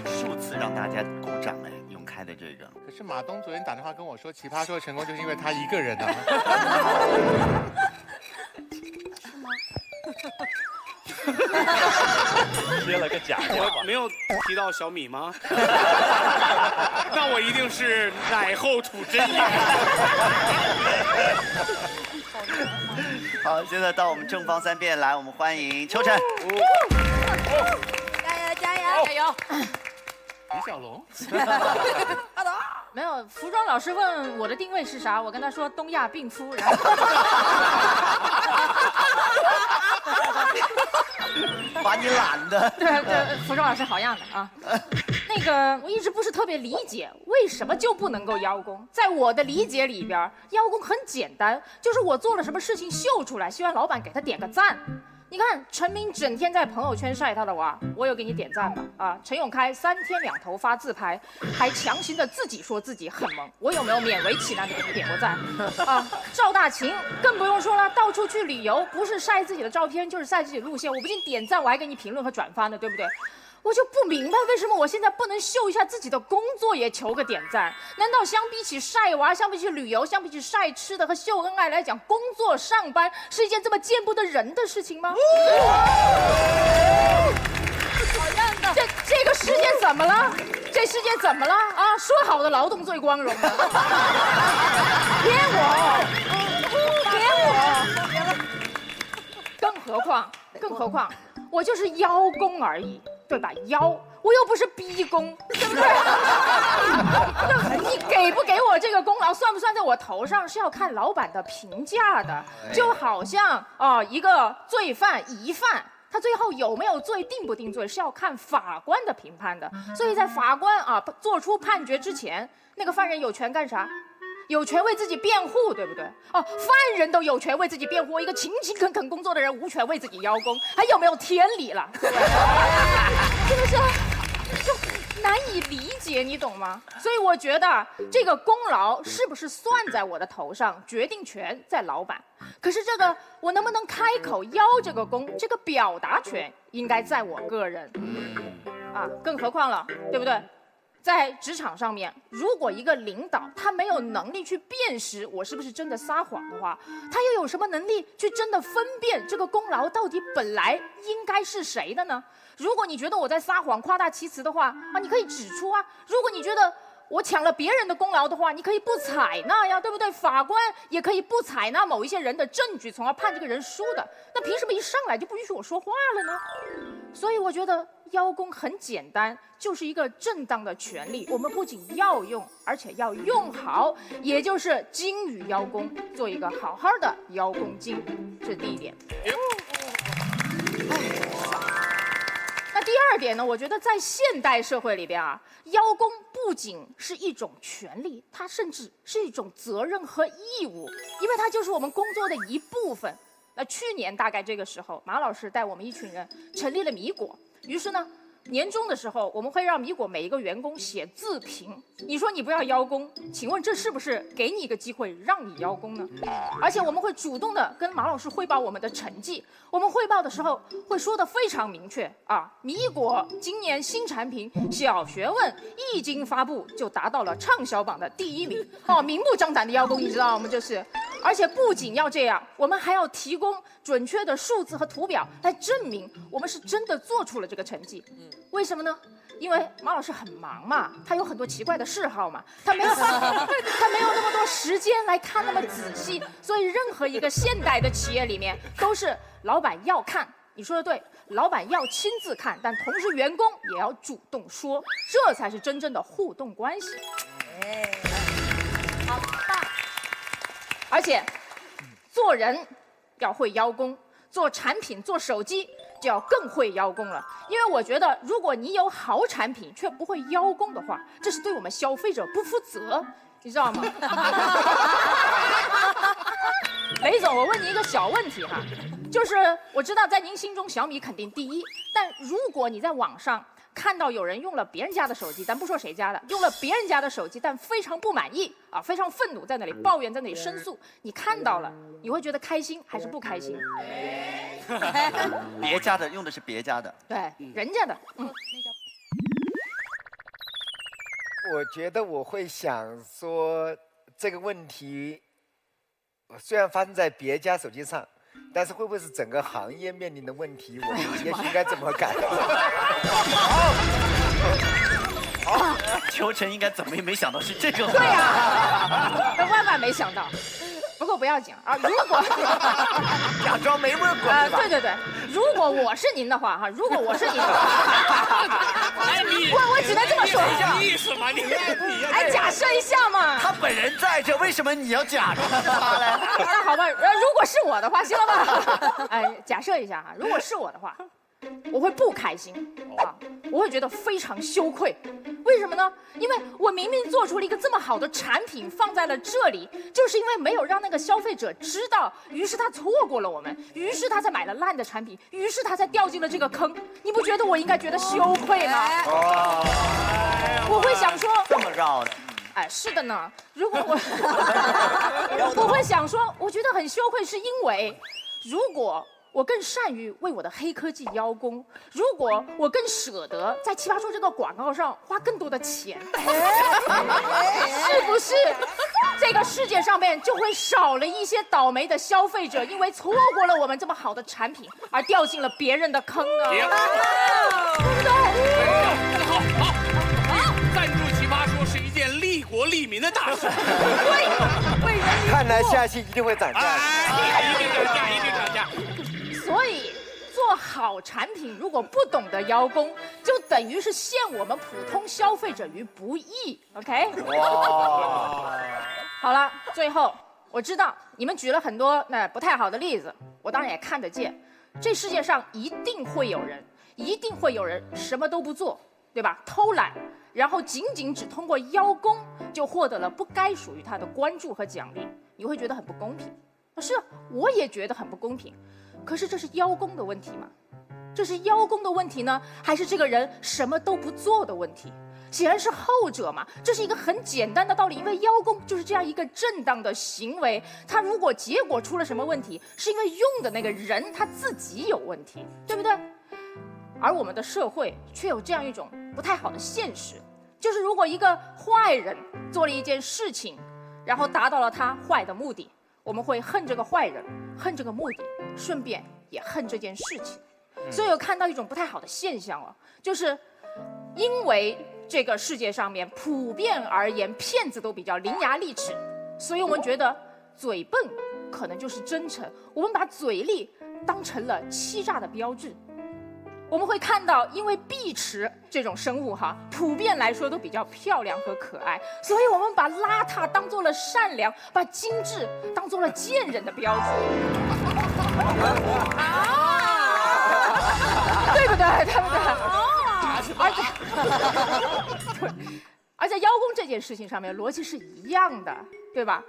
数次让大家鼓掌哎，永开的这个。可是马东昨天打电话跟我说，奇葩说的成功就是因为他一个人啊。是吗？接了个假话。我没有提到小米吗？那我一定是奶后吐真言。好，现在到我们正方三辩来，我们欢迎秋晨。加油加油加油！李小龙。没有，服装老师问我的定位是啥，我跟他说东亚病夫，然后把你懒的。对，服装老师好样的啊。那个我一直不是特别理解，为什么就不能够邀功？在我的理解里边，邀功很简单，就是我做了什么事情秀出来，希望老板给他点个赞。你看陈明整天在朋友圈晒他的娃，我有给你点赞吧？啊，陈永开3天2头发自拍，还强行的自己说自己很萌，我有没有勉为其难的给你点过赞？啊，赵大秦更不用说了，到处去旅游，不是晒自己的照片就是晒自己的路线，我不仅点赞，我还给你评论和转发呢，对不对？我就不明白为什么我现在不能秀一下自己的工作也求个点赞？难道相比起晒娃、相比起旅游、相比起晒吃的和秀恩爱来讲，工作上班是一件这么见不得人的事情吗？好样的！这个世界怎么了？这世界怎么了？啊，说好的劳动最光荣的，骗我！骗我！更何况，我就是邀功而已。对吧？邀，我又不是逼宫，对不对？你给不给我这个功劳，算不算在我头上，是要看老板的评价的。就好像一个罪犯疑犯，他最后有没有罪、定不定罪，是要看法官的评判的。所以在法官做出判决之前，那个犯人有权干啥？有权为自己辩护，对不对？犯人都有权为自己辩护，一个勤勤恳恳工作的人无权为自己邀功，还有没有天理了？是不是？难以理解，你懂吗？所以我觉得这个功劳是不是算在我的头上，决定权在老板。可是这个我能不能开口邀这个功，这个表达权应该在我个人。啊，更何况了，对不对？在职场上面，如果一个领导他没有能力去辨识我是不是真的撒谎的话，他又有什么能力去真的分辨这个功劳到底本来应该是谁的呢？如果你觉得我在撒谎、夸大其词的话，啊，你可以指出啊；如果你觉得我抢了别人的功劳的话，你可以不采纳呀，对不对？法官也可以不采纳某一些人的证据，从而判这个人输的。那凭什么一上来就不允许我说话了呢？所以我觉得邀功很简单，就是一个正当的权利。我们不仅要用，而且要用好，也就是精于邀功，做一个好好的邀功精，这是第一点。那第二点呢？我觉得在现代社会里边啊，邀功不仅是一种权利，它甚至是一种责任和义务，因为它就是我们工作的一部分。去年大概这个时候，马老师带我们一群人成立了米果，于是呢，年终的时候，我们会让米果每一个员工写自评。你说你不要邀功，请问这是不是给你一个机会让你邀功呢？而且我们会主动的跟马老师汇报我们的成绩。我们汇报的时候会说的非常明确啊，米果今年新产品小学问一经发布就达到了畅销榜的第1名，哦，明目张胆的邀功，你知道我们这是。而且不仅要这样，我们还要提供准确的数字和图表来证明我们是真的做出了这个成绩。为什么呢？因为马老师很忙嘛，他有很多奇怪的嗜好嘛，他没有那么多时间来看那么仔细，所以任何一个现代的企业里面都是老板要看，你说的对，老板要亲自看，但同时员工也要主动说，这才是真正的互动关系。好棒！而且，做人要会邀功，做产品、做手机就要更会邀功了。因为我觉得，如果你有好产品却不会邀功的话，这是对我们消费者不负责，你知道吗？雷总，我问你一个小问题哈，就是我知道在您心中小米肯定第一，但如果你在网上看到有人用了别人家的手机，咱不说谁家的，用了别人家的手机，但非常不满意啊，非常愤怒，在那里抱怨，在那里申诉，你看到了，你会觉得开心还是不开心？别家的用的是别家的，对，人家的，我觉得我会想说，这个问题虽然发生在别家手机上，但是会不会是整个行业面临的问题？我们也许应该怎么改？好，秋晨应该怎么也没想到是这个。对呀，万万没想到。不过不要紧啊，如果假装没问过是吧？对对对，如果我是您的话哈，如果我是您的话，我只能这么说。意思嘛，你哎，假设一下嘛。他本人在这，为什么你要假装他嘞？那好吧，如果是我的话，行了吧？哎，假设一下哈，如果是我的话，我会不开心啊，我会觉得非常羞愧。为什么呢？因为我明明做出了一个这么好的产品放在了这里，就是因为没有让那个消费者知道，于是他错过了我们，于是他才买了烂的产品，于是他才掉进了这个坑。你不觉得我应该觉得羞愧吗？我会想说这么绕的。哎，是的呢。如果我会想说，我觉得很羞愧，是因为如果我更善于为我的黑科技邀功，如果我更舍得在奇葩说这个广告上花更多的钱，是不是这个世界上面就会少了一些倒霉的消费者，因为错过了我们这么好的产品而掉进了别人的坑呢？对不对？好，赞助奇葩说是一件利国利民的大事。为人民。看来下期一定会涨价。一定涨价，一定涨价。所以，做好产品如果不懂得邀功，就等于是陷我们普通消费者于不义。OK？ 哇！好了，最后我知道你们举了很多不太好的例子，我当然也看得见。这世界上一定会有人什么都不做，对吧？偷懒，然后仅只通过邀功就获得了不该属于他的关注和奖励，你会觉得很不公平。是，我也觉得很不公平。可是这是邀功的问题吗？这是邀功的问题呢，还是这个人什么都不做的问题？显然是后者嘛。这是一个很简单的道理，因为邀功就是这样一个正当的行为。它如果结果出了什么问题，是因为用的那个人他自己有问题，对不对？而我们的社会却有这样一种不太好的现实，就是如果一个坏人做了一件事情，然后达到了他坏的目的，我们会恨这个坏人，恨这个目的，顺便也恨这件事情。所以我看到一种不太好的现象了，就是因为这个世界上面普遍而言骗子都比较伶牙俐齿，所以我们觉得嘴笨可能就是真诚，我们把嘴利当成了欺诈的标志。我们会看到，因为碧池这种生物哈，普遍来说都比较漂亮和可爱，所以我们把邋遢当做了善良，把精致当做了贱人的标志。对不对？对不对？而在邀功这件事情上面，逻辑是一样的，对吧？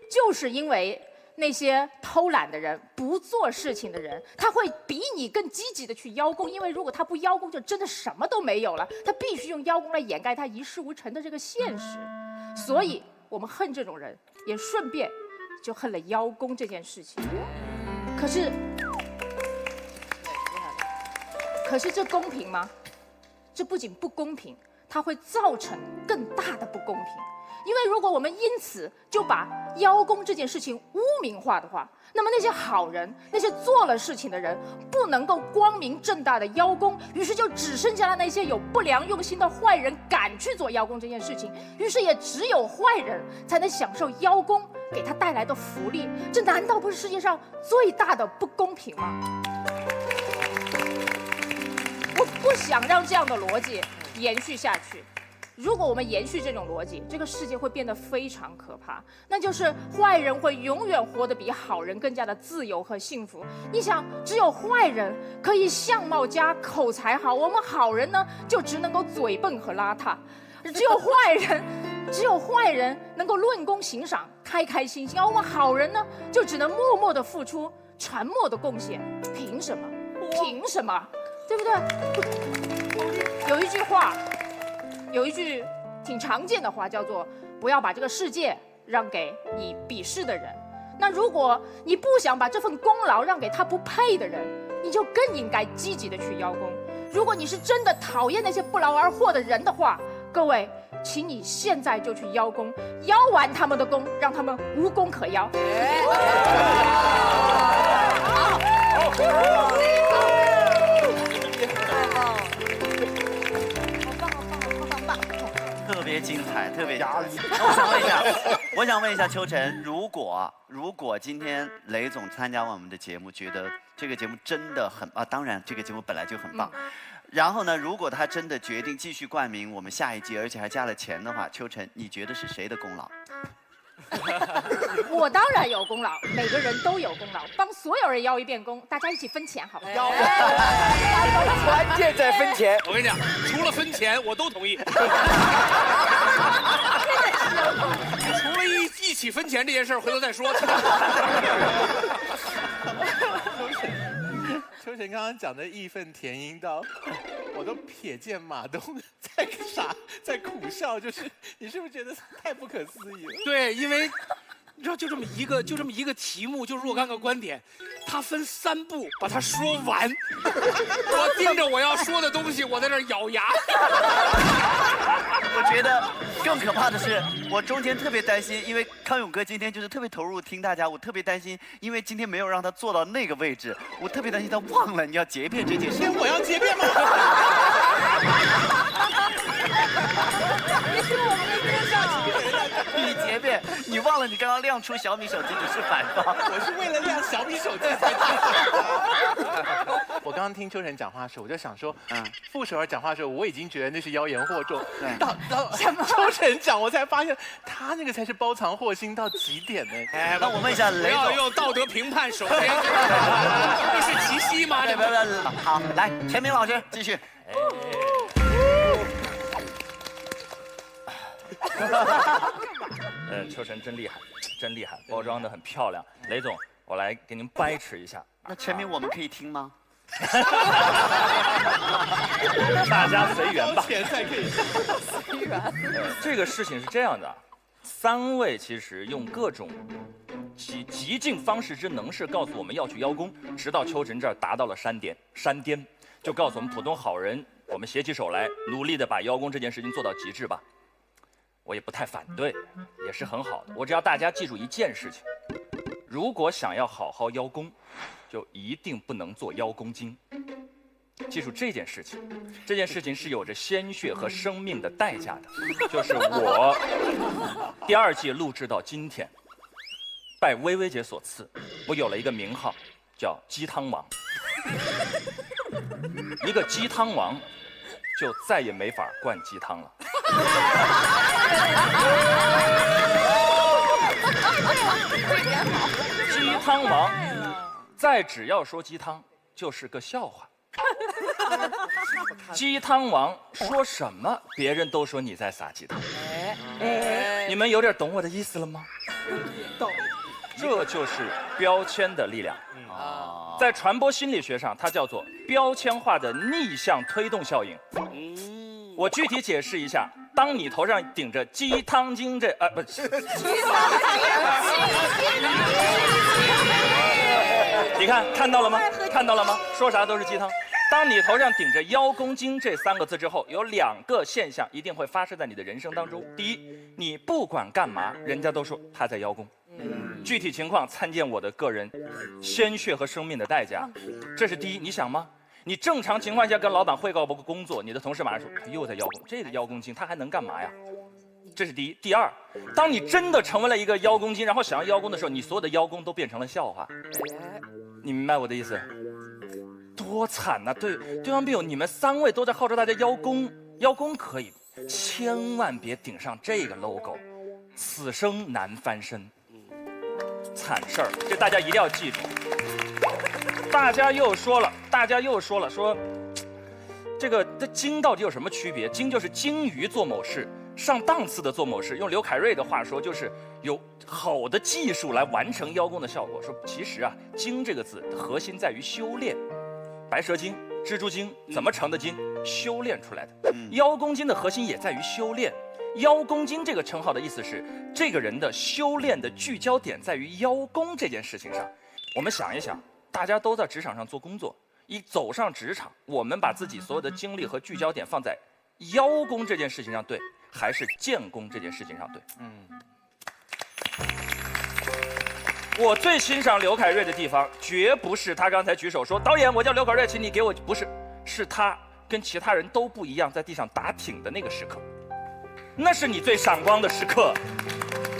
就是因为那些偷懒的人、不做事情的人，他会比你更积极的去邀功，因为如果他不邀功，就真的什么都没有了。他必须用邀功来掩盖他一事无成的这个现实。所以我们恨这种人，也顺便就恨了邀功这件事情。可是这公平吗？这不仅不公平，它会造成更大的不公平。因为如果我们因此就把邀功这件事情污名化的话，那么那些好人、那些做了事情的人不能够光明正大的邀功，于是就只剩下了那些有不良用心的坏人敢去做邀功这件事情，于是也只有坏人才能享受邀功给他带来的福利。这难道不是世界上最大的不公平吗？我不想让这样的逻辑延续下去。如果我们延续这种逻辑，这个世界会变得非常可怕，那就是坏人会永远活得比好人更加的自由和幸福。你想，只有坏人可以相貌佳、口才好，我们好人呢就只能够嘴笨和邋遢。只有坏人能够论功行赏、开开心心，而我们好人呢就只能默默的付出、沉默的贡献。凭什么？凭什么？对不对？有一句挺常见的话，叫做“不要把这个世界让给你鄙视的人”。那如果你不想把这份功劳让给他不配的人，你就更应该积极的去邀功。如果你是真的讨厌那些不劳而获的人的话，各位，请你现在就去邀功，邀完他们的功，让他们无功可邀。特别精彩，特别精彩。我想问一下秋晨，如果今天雷总参加完我们的节目，觉得这个节目真的很当然这个节目本来就很棒。然后呢，如果他真的决定继续冠名我们下一季，而且还加了钱的话，秋晨，你觉得是谁的功劳？我当然有功劳，每个人都有功劳，帮所有人邀一遍功，大家一起分钱，好不好？关键在分钱。我跟你讲，除了分钱，我都同意。除了一起分钱这件事，回头再说。秋晨刚刚讲的义愤填膺到，我都瞥见马东在苦笑，就是你是不是觉得太不可思议了？对，因为你知道，就这么一个题目，就若干个观点，他分3步把它说完。我盯着我要说的东西，我在那咬牙。我觉得更可怕的是，我中间特别担心，因为康永哥今天就是特别投入听大家，我特别担心，因为今天没有让他坐到那个位置，我特别担心他忘了你要结辩这件事。今天我要结辩吗？你结辩，你忘了你刚刚亮出小米手机你是反方。我是为了亮小米手机才。我刚刚听秋晨讲话的时候，我就想说，傅首尔讲话的时候，我已经觉得那是妖言惑众。到秋晨讲，我才发现他那个才是包藏祸心到极点呢。哎，那我问一下雷总，不要用道德评判手边，这是齐溪吗？这好，来，陈明老师继续。秋晨真厉害，真厉害，包装的很漂亮。雷总，我来给您掰扯一下。那陈明我们可以听吗？大家随缘吧。前菜可以随缘。这个事情是这样的，3位其实用各种极尽方士之能事告诉我们要去邀功，直到秋晨这儿达到了山巅，就告诉我们普通好人，我们携起手来，努力的把邀功这件事情做到极致吧。我也不太反对，也是很好的。我只要大家记住一件事情：如果想要好好邀功，就一定不能做邀功精。记住这件事情，这件事情是有着鲜血和生命的代价的。就是我第2季录制到今天，拜薇薇姐所赐，我有了一个名号，叫鸡汤王。一个鸡汤王，就再也没法灌鸡汤了。鸡汤王，再只要说鸡汤，就是个笑话。鸡汤王说什么，别人都说你在撒鸡汤。你们有点懂我的意思了吗？懂。这就是标签的力量。在传播心理学上，它叫做标签化的逆向推动效应。我具体解释一下：当你头上顶着鸡汤精不是，你看到了吗？看到了吗？说啥都是鸡汤。当你头上顶着邀功精这3个字之后，有2个现象一定会发生在你的人生当中。第一，你不管干嘛，人家都说他在邀功。具体情况参见我的个人鲜血和生命的代价。这是第一，你想吗？你正常情况下跟老板汇报个工作，你的同事马上说又在邀功，这个邀功精他还能干嘛呀？这是第一。第二，当你真的成为了一个邀功精，然后想要邀功的时候，你所有的邀功都变成了笑话。你明白我的意思？多惨呐！对方病友，你们3位都在号召大家邀功，邀功可以，千万别顶上这个 logo， 此生难翻身。惨事儿，这大家一定要记住。大家又说了，说这精到底有什么区别？精就是精于做某事，上档次的做某事。用刘凯瑞的话说，就是有好的技术来完成邀功的效果。说其实啊，精这个字的核心在于修炼。白蛇精、蜘蛛精怎么成的精？修炼出来的。邀功精的核心也在于修炼。邀功精这个称号的意思是，这个人的修炼的聚焦点在于邀功这件事情上。我们想一想，大家都在职场上做工作，一走上职场，我们把自己所有的精力和聚焦点放在邀功这件事情上，对，还是建功这件事情上，对？我最欣赏刘凯瑞的地方，绝不是他刚才举手说导演，我叫刘凯瑞，请你给我，不是，是他跟其他人都不一样，在地上打挺的那个时刻，那是你最闪光的时刻。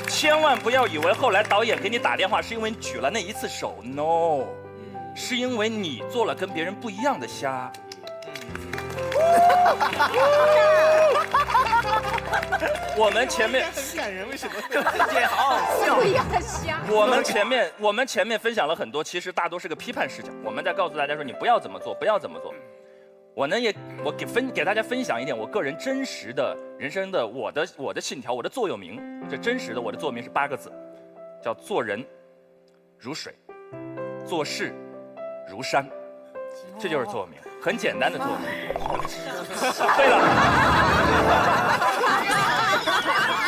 千万不要以为后来导演给你打电话是因为你举了那一次手 ，no， 是因为你做了跟别人不一样的虾。我们前面很感人，为什么？这好好笑。不一样的虾。我们前面分享了很多，其实大多是个批判视角。我们在告诉大家说，你不要怎么做，不要怎么做。我给大家分享一点我个人真实的人生的我的信条，我的座右铭。这真实的我的座右铭是8个字，叫做人如水，做事如山。这就是座右铭，很简单的座右铭。对了，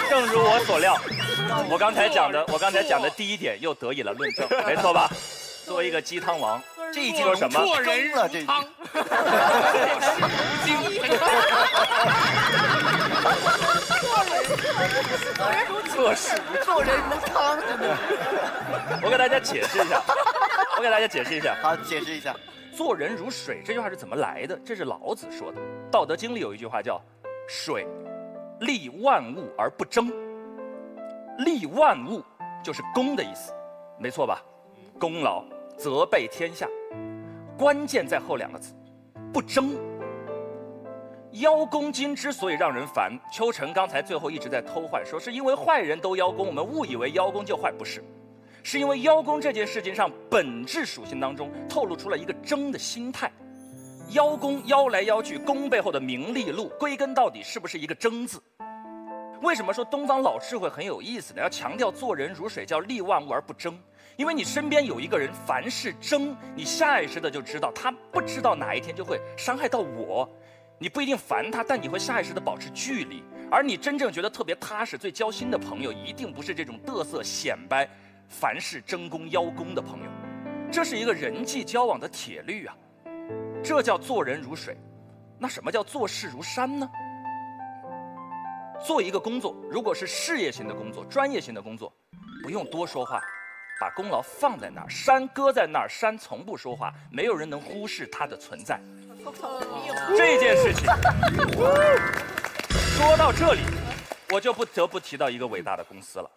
正如我所料，我刚才讲的第一点又得以了论证，没错吧？作为一个鸡汤王，这一句说什么？做人如汤，做人如汤。我给大家解释一下。好，解释一下。做人如水这句话是怎么来的？这是老子说的，《道德经》里有一句话叫“水利万物而不争”。利万物就是功的意思，没错吧？功劳责备天下，关键在后2个字，不争。邀功精之所以让人烦，秋晨刚才最后一直在偷换，说是因为坏人都邀功，我们误以为邀功就坏，不是。是因为邀功这件事情上本质属性当中透露出了一个争的心态，邀功邀来邀去，功背后的名利禄，归根到底是不是一个争字？为什么说东方老智慧很有意思呢？要强调做人如水，叫利万物而不争。因为你身边有一个人，凡事争，你下意识的就知道他不知道哪一天就会伤害到我。你不一定烦他，但你会下意识的保持距离。而你真正觉得特别踏实、最交心的朋友，一定不是这种嘚瑟显摆、凡事争功邀功的朋友。这是一个人际交往的铁律啊，这叫做人如水。那什么叫做事如山呢？做一个工作，如果是事业型的工作、专业型的工作，不用多说话，把功劳放在那儿，山搁在那儿，山从不说话，没有人能忽视它的存在。这件事情说到这里，我就不得不提到一个伟大的公司了。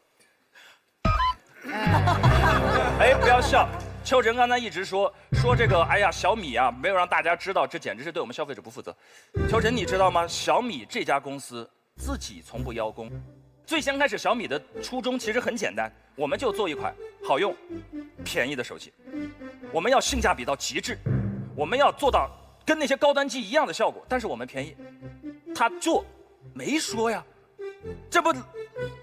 哎，不要笑，秋晨刚才一直说这个，哎呀，小米啊，没有让大家知道，这简直是对我们消费者不负责。秋晨，你知道吗？小米这家公司自己从不邀功。最先开始，小米的初衷其实很简单，我们就做一款好用、便宜的手机，我们要性价比到极致，我们要做到跟那些高端机一样的效果，但是我们便宜。他做没说呀，这不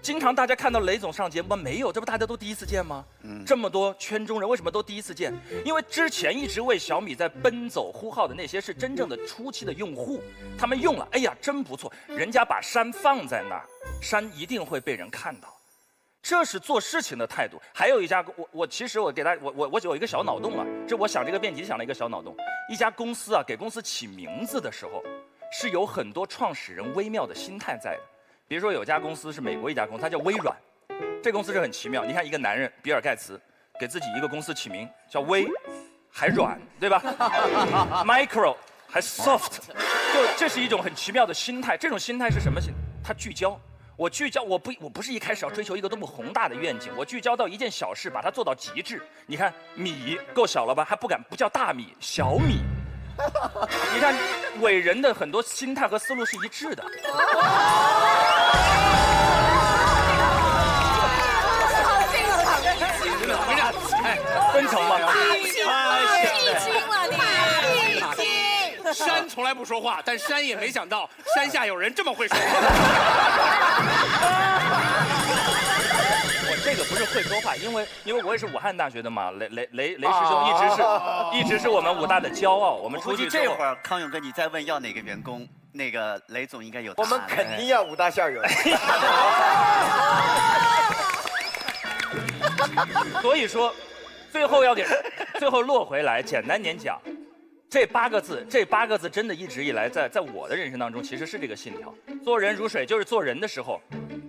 经常大家看到雷总上节目吗？没有，这不大家都第一次见吗？这么多圈中人为什么都第一次见？因为之前一直为小米在奔走呼号的那些是真正的初期的用户，他们用了，哎呀，真不错，人家把山放在那儿，山一定会被人看到，这是做事情的态度。还有一家，我其实我给大家，我有一个小脑洞啊，这我想这个辩题想了一个小脑洞。一家公司啊，给公司起名字的时候，是有很多创始人微妙的心态在的。比如说有家公司是美国一家公司，它叫微软，这公司是很奇妙。你看一个男人比尔盖茨给自己一个公司起名叫微，还软，对吧？Micro 还 soft， 就这是一种很奇妙的心态。这种心态是什么心？它聚焦。我聚焦，我不是一开始要追求一个多么宏大的愿景，我聚焦到一件小事，把它做到极致。你看米够小了吧？还不叫大米，小米。你看伟人的很多心态和思路是一致的。分成吗？太轻了你！山从来不说话，但山也没想到山下有人这么会说话。我这个不是会说话，因为我也是武汉大学的嘛，雷师兄一直是我们武大的骄傲。我们出去这会儿康永哥你再问要哪个员工，那个雷总应该有答案。我们肯定要武大校友。所以说，最后落回来，简单点讲，这八个字真的一直以来在我的人生当中其实是这个信条。做人如水，就是做人的时候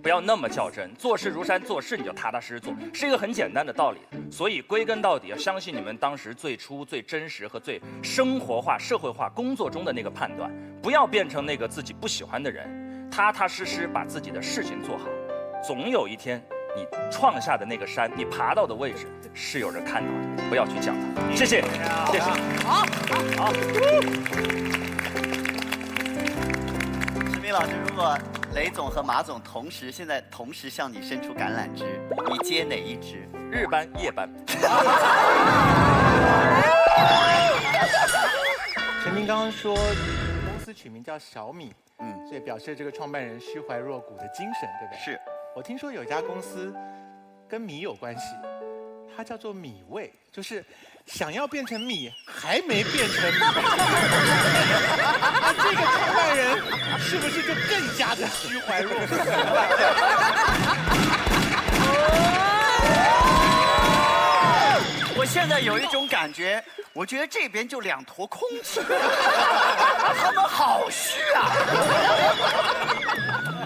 不要那么较真，做事如山，做事你就踏踏实实做，是一个很简单的道理。所以归根到底，要相信你们当时最初最真实和最生活化、社会化工作中的那个判断，不要变成那个自己不喜欢的人，踏踏实实把自己的事情做好，总有一天你创下的那个山，你爬到的位置是有人看到的，不要去讲它。谢谢，谢谢。好。石明老师，如果雷总和马总现在同时向你伸出橄榄枝，你接哪一支？日班、夜班。陈明刚刚说公司取名叫小米，所以表示这个创办人虚怀若谷的精神，对不对？是。我听说有家公司跟米有关系，它叫做米味，就是想要变成米还没变成米。这个创办人是不是就更加的虚怀若谷？我现在有一种感觉，我觉得这边就2坨空气，他们好虚啊！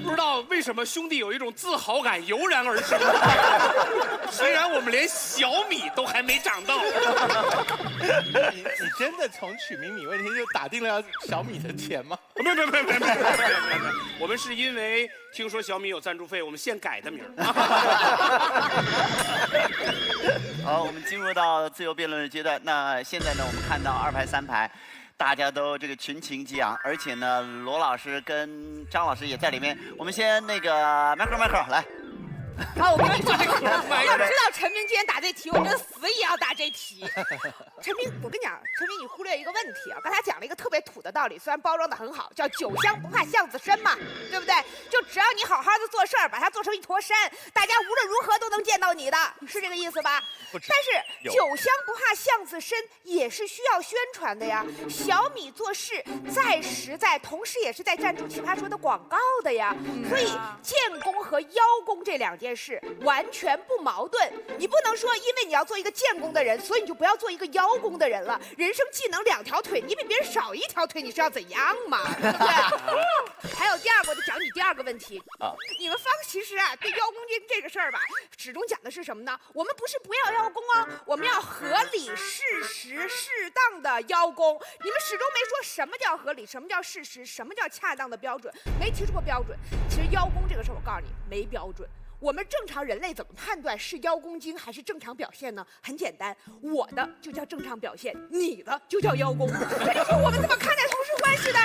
不知道为什么兄弟有一种自豪感油然而生。虽然我们连小米都还没长到。你真的从取名米味那天就打定了要小米的钱吗？没有，我们是因为听说小米有赞助费，我们现改的名。好，我们进入到自由辩论的阶段。那现在呢，我们看到2排3排，大家都这个群情激昂，而且呢，罗老师跟张老师也在里面。我们先那个 Michael 来，好，我跟你说，要知道陈明今天答这题，我觉得死也要答这题。陈明，我跟你讲，陈明你忽略一个问题啊，刚才讲了一个特别土的道理，虽然包装的很好，叫酒香不怕巷子深嘛，对不对？就只要你好好的做事儿，把它做成一坨山，大家无论如何都能见到你的，是这个意思吧？但是酒香不怕巷子深也是需要宣传的呀。小米做事再实在，同时也是在赞助《奇葩说》的广告的呀。所以建功和邀功这两件事完全不矛盾。你不能说因为你要做一个建功的人，所以你就不要做一个邀功的人了。人生技能两条腿，你比别人少一条腿，你是要怎样嘛？对不对？还有第二个，我就讲你第二个问题啊。你们方其实啊，对邀功金这个事儿吧，始终讲的是什么呢？我们不是不要邀功哦，我们要合理、事实、适当的邀功。你们始终没说什么叫合理，什么叫事实，什么叫恰当的标准，没提出过标准。其实邀功这个事儿，我告诉你没标准。我们正常人类怎么判断是邀功精还是正常表现呢？很简单，我的就叫正常表现，你的就叫邀功。这就是我们怎么看待同事关系的。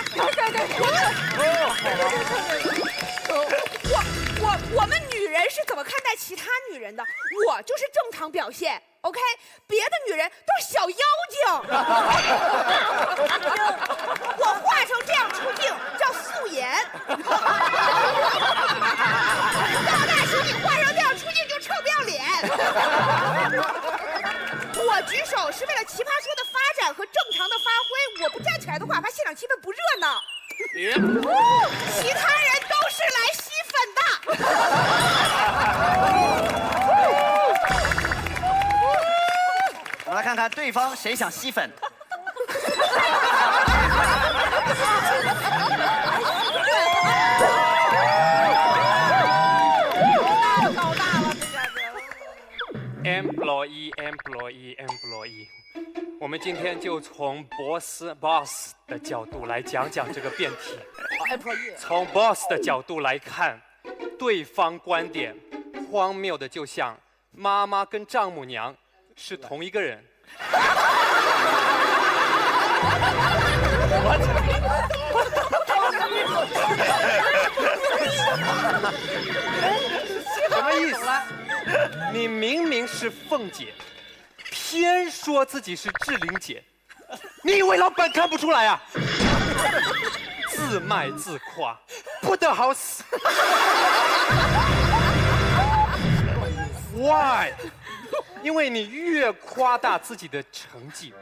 我们女人是怎么看待其他女人的？我就是正常表现。OK， 别的女人都是小妖精。我化成这样出镜叫素颜。高大兄弟化成这样出镜就臭不要脸。我举手是为了奇葩说的发展和正常的发挥，我不站起来的话，怕现场气氛不热闹。其他人都是来吸粉的。我们来看看对方谁想吸粉。employee， 我们今天就从 boss 的角度来讲讲这个辩题。从 boss 的角度来看，对方观点荒谬的就像妈妈跟丈母娘是同一个人。什么意思？你明明是凤姐，偏说自己是志玲姐，你以为老板看不出来啊？自卖自夸，不得好死。Why？ 因为你越夸大自己的成绩，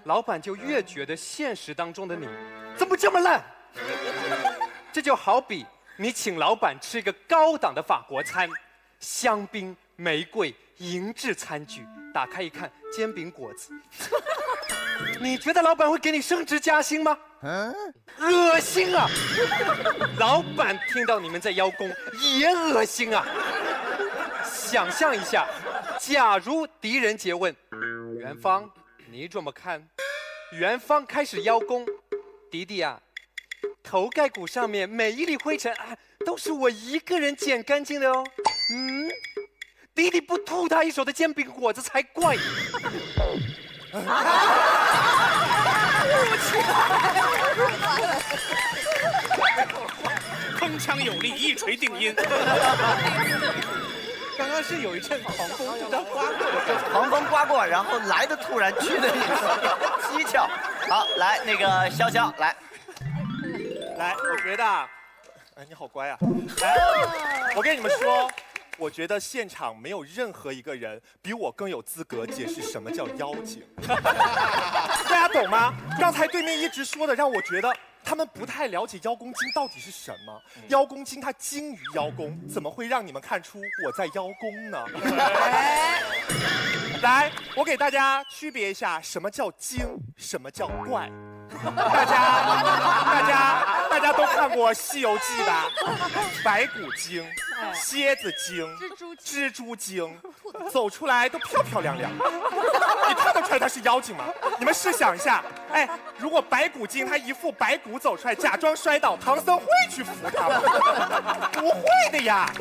老板就越觉得现实当中的你怎么这么烂。这就好比你请老板吃一个高档的法国餐，香槟、玫瑰、银质餐具，打开一看，煎饼果子。你觉得老板会给你升职加薪吗？恶心啊！老板听到你们在邀功也恶心啊！想象一下，假如狄仁杰问元芳你怎么看，元芳开始邀功，迪迪啊，头盖骨上面每一粒灰尘啊，都是我一个人捡干净的哦。迪迪不吐他一手的煎饼果子才怪。铿锵有力，一锤定音。刚刚是有一阵狂风就在刮过，狂风刮过，然后来的突然，去的蹊跷。好，来那个潇潇来，我觉得，哎，你好乖啊！来，我跟你们说，我觉得现场没有任何一个人比我更有资格解释什么叫妖精。大家懂吗？刚才对面一直说的，让我觉得他们不太了解邀功精到底是什么。邀功精它精于邀功，怎么会让你们看出我在邀功呢？来，我给大家区别一下，什么叫精，什么叫怪。大家都看过《西游记》吧？白骨精、蝎子精、蜘蛛精，走出来都漂漂亮亮。你看得出来他是妖精吗？你们试想一下，哎，如果白骨精他一副白骨走出来，假装摔倒，唐僧会去扶他吗？不会的呀。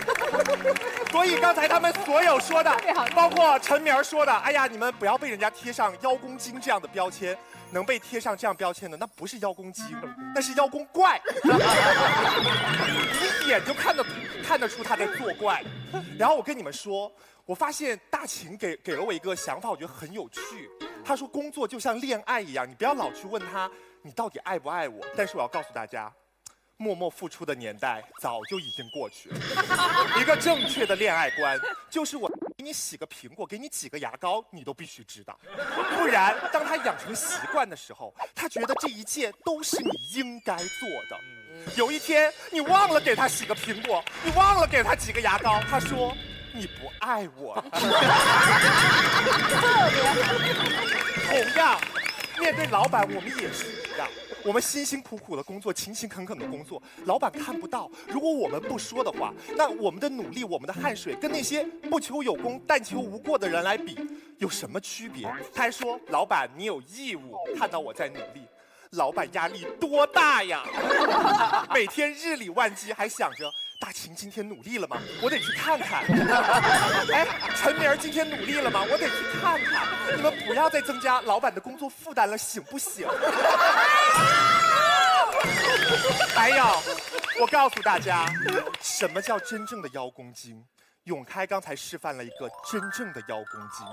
所以刚才他们所有说的，包括陈明说的，哎呀，你们不要被人家贴上邀功精这样的标签。能被贴上这样标签的，那不是邀功精，那是邀功怪。你一眼就看看得出他在作怪。然后我跟你们说，我发现大秦给了我一个想法，我觉得很有趣。他说工作就像恋爱一样，你不要老去问他你到底爱不爱我。但是我要告诉大家，默默付出的年代早就已经过去了。一个正确的恋爱观就是我给你洗个苹果，给你挤个牙膏，你都必须知道。不然，当他养成习惯的时候，他觉得这一切都是你应该做的。有一天，你忘了给他洗个苹果，你忘了给他挤个牙膏，他说你不爱我了。同样，面对老板，我们也是一样。我们辛辛苦苦的工作，勤勤恳恳的工作，老板看不到。如果我们不说的话，那我们的努力、我们的汗水，跟那些不求有功但求无过的人来比，有什么区别？他还说，老板，你有义务看到我在努力。老板压力多大呀！每天日理万机，还想着大秦今天努力了吗？我得去看看。哎，陈明儿今天努力了吗？我得去看看。你们不要再增加老板的工作负担了，行不行？还有，我告诉大家，什么叫真正的邀功精？永开刚才示范了一个真正的邀功精，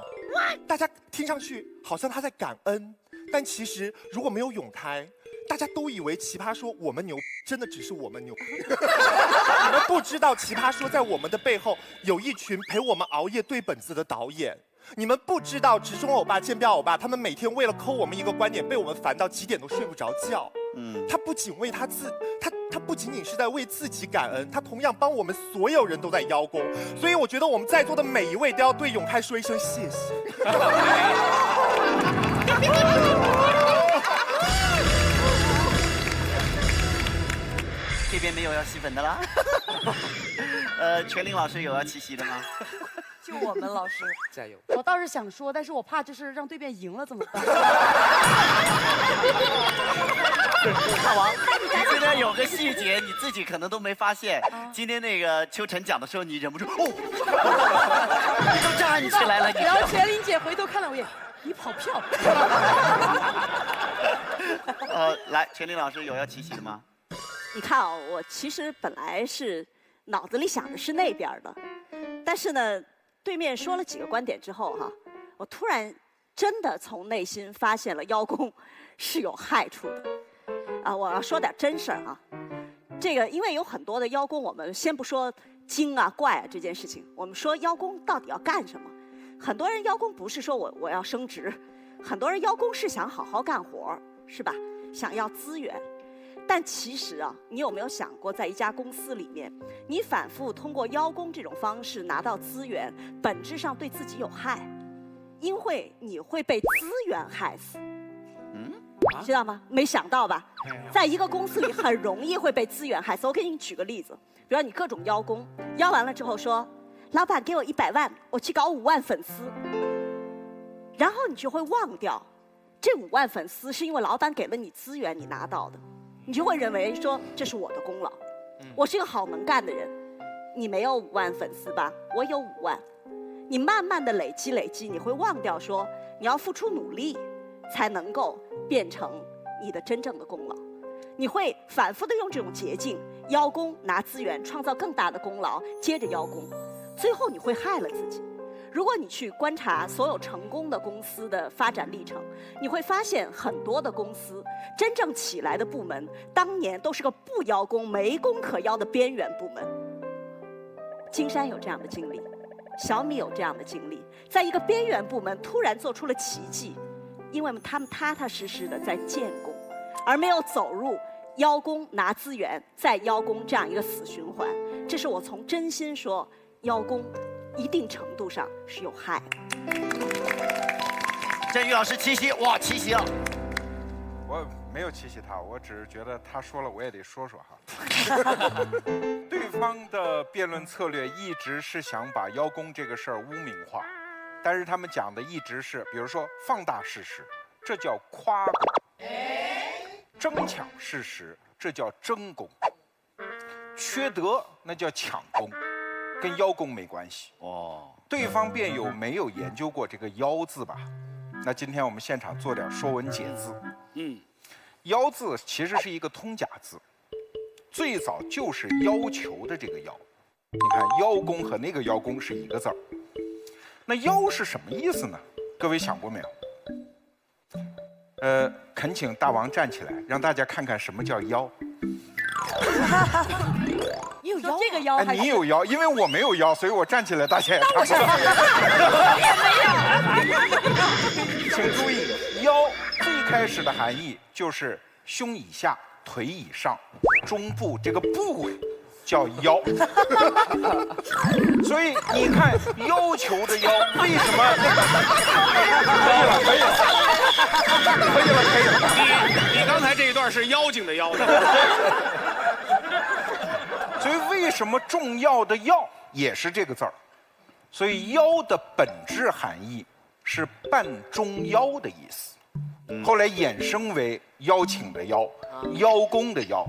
大家听上去好像他在感恩。但其实如果没有永开，大家都以为奇葩说我们牛，真的只是我们牛。你们不知道奇葩说在我们的背后有一群陪我们熬夜对本子的导演。你们不知道直中欧巴、尖标欧巴，他们每天为了抠我们一个观点，被我们烦到几点都睡不着觉。他不仅为他不仅仅是在为自己感恩，他同样帮我们所有人都在邀功。所以我觉得我们在座的每一位都要对永开说一声谢谢。这边没有要吸粉的啦。全林老师有要七夕的吗？就我们老师加油！我倒是想说，但是我怕就是让对面赢了怎么办？大王，今天有个细节你自己可能都没发现。今天那个秋晨讲的时候，你忍不住哦，你都站起来了。然后全林姐回头看了我一眼，你跑票。来，全林老师有要七夕的吗？你看啊，我其实本来是脑子里想的是那边的，但是呢，对面说了几个观点之后哈，我突然真的从内心发现了邀功是有害处的。我要说点真事儿啊。这个因为有很多的邀功，我们先不说精啊怪啊这件事情，我们说邀功到底要干什么？很多人邀功不是说我要升职，很多人邀功是想好好干活，是吧？想要资源。但其实啊，你有没有想过，在一家公司里面，你反复通过邀功这种方式拿到资源，本质上对自己有害，因为你会被资源害死。知道吗？没想到吧？在一个公司里很容易会被资源害死。我给你举个例子，比如你各种邀功，邀完了之后说，老板给我100万，我去搞5万粉丝，然后你就会忘掉，这5万粉丝是因为老板给了你资源，你拿到的。你就会认为说这是我的功劳，我是一个好能干的人。你没有5万粉丝吧？我有5万。你慢慢的累积，你会忘掉说你要付出努力，才能够变成你的真正的功劳。你会反复的用这种捷径邀功拿资源，创造更大的功劳，接着邀功，最后你会害了自己。如果你去观察所有成功的公司的发展历程，你会发现很多的公司真正起来的部门，当年都是个不邀功、没功可邀的边缘部门。金山有这样的经历，小米有这样的经历，在一个边缘部门突然做出了奇迹，因为他们踏踏实实的在建功，而没有走入邀功拿资源再邀功这样一个死循环。这是我从真心说，邀功一定程度上是有害的。振宇老师七夕，哇，七夕了！我没有七夕他，我只是觉得他说了，我也得说说哈。对方的辩论策略一直是想把邀功这个事儿污名化，但是他们讲的一直是，比如说放大事实，这叫夸功；争抢事实，这叫争功；缺德那叫抢功。跟邀功没关系哦，对方辩友没有研究过这个邀字吧？那今天我们现场做点说文解字。邀字其实是一个通假字，最早就是要求的这个要。你看邀功和那个邀功是一个字儿。那邀是什么意思呢？各位想过没有？恳请大王站起来，让大家看看什么叫邀。你有腰这个腰？你有腰，因为我没有腰，所以我站起来，大家也看不到。请注意，腰最开始的含义就是胸以下、腿以上、中部这个部位叫腰。所以你看，要求的要为什么？可以了。你刚才这一段是妖精的妖。所以为什么重要的要也是这个字儿？所以邀的本质含义是半中邀的意思，后来衍生为邀请的邀、邀功的邀。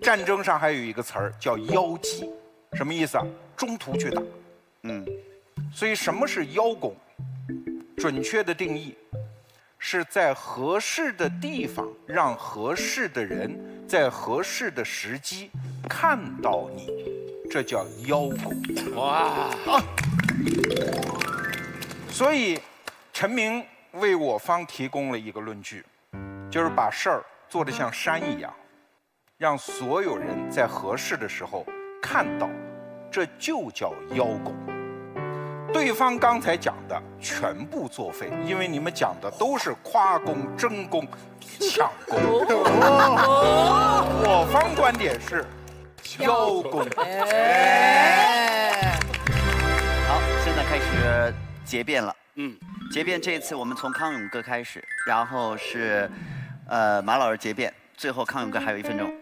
战争上还有一个词儿叫邀击，什么意思啊？中途去打。所以什么是邀功？准确的定义是在合适的地方，让合适的人在合适的时机看到你，这叫邀功。哇！所以陈明为我方提供了一个论据，就是把事儿做得像山一样，让所有人在合适的时候看到，这就叫邀功。对方刚才讲的全部作废，因为你们讲的都是夸功、争功、抢功。我方观点是邀功。好，现在开始结辩了。结辩这一次我们从康永哥开始，然后是马老师结辩，最后康永哥还有1分钟。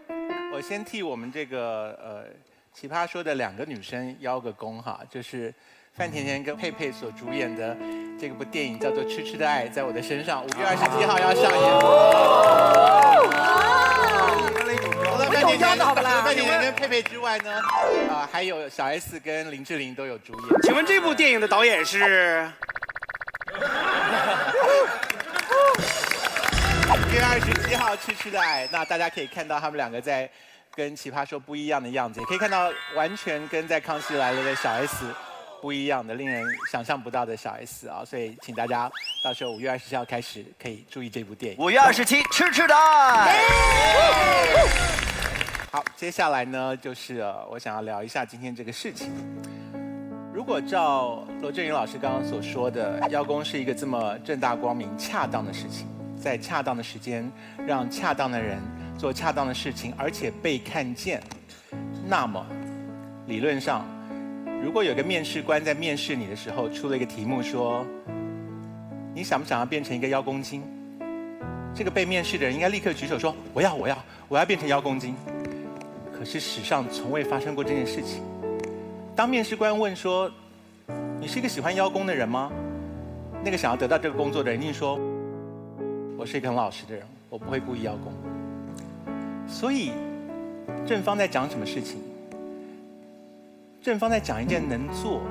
我先替我们这个奇葩说的2个女生邀个功哈，就是范甜甜跟佩佩所主演的这部电影叫做《痴痴的爱在我的身上》，5月27号要上映。除了范甜甜跟佩佩之外呢，还有小 S 跟林志玲都有主演。请问这部电影的导演是？5月27号《痴痴的爱》，那大家可以看到他们2个在跟奇葩说不一样的样子，也可以看到完全跟在《康熙来了》的小 S。不一样的，令人想象不到的小 S 啊，所以请大家到时候5月27号开始可以注意这部电影。5月27，痴痴的爱。好，接下来呢，就是我想要聊一下今天这个事情。如果照罗振宇老师刚刚所说的，邀功是一个这么正大光明、恰当的事情，在恰当的时间，让恰当的人做恰当的事情，而且被看见，那么理论上。如果有个面试官在面试你的时候出了一个题目说，你想不想要变成一个邀功精？这个被面试的人应该立刻举手说，我要变成邀功精。可是史上从未发生过这件事情。当面试官问说，你是一个喜欢邀功的人吗？那个想要得到这个工作的人一定说，我是一个很老实的人，我不会故意邀功。所以正方在讲什么事情？正方在讲一件能做，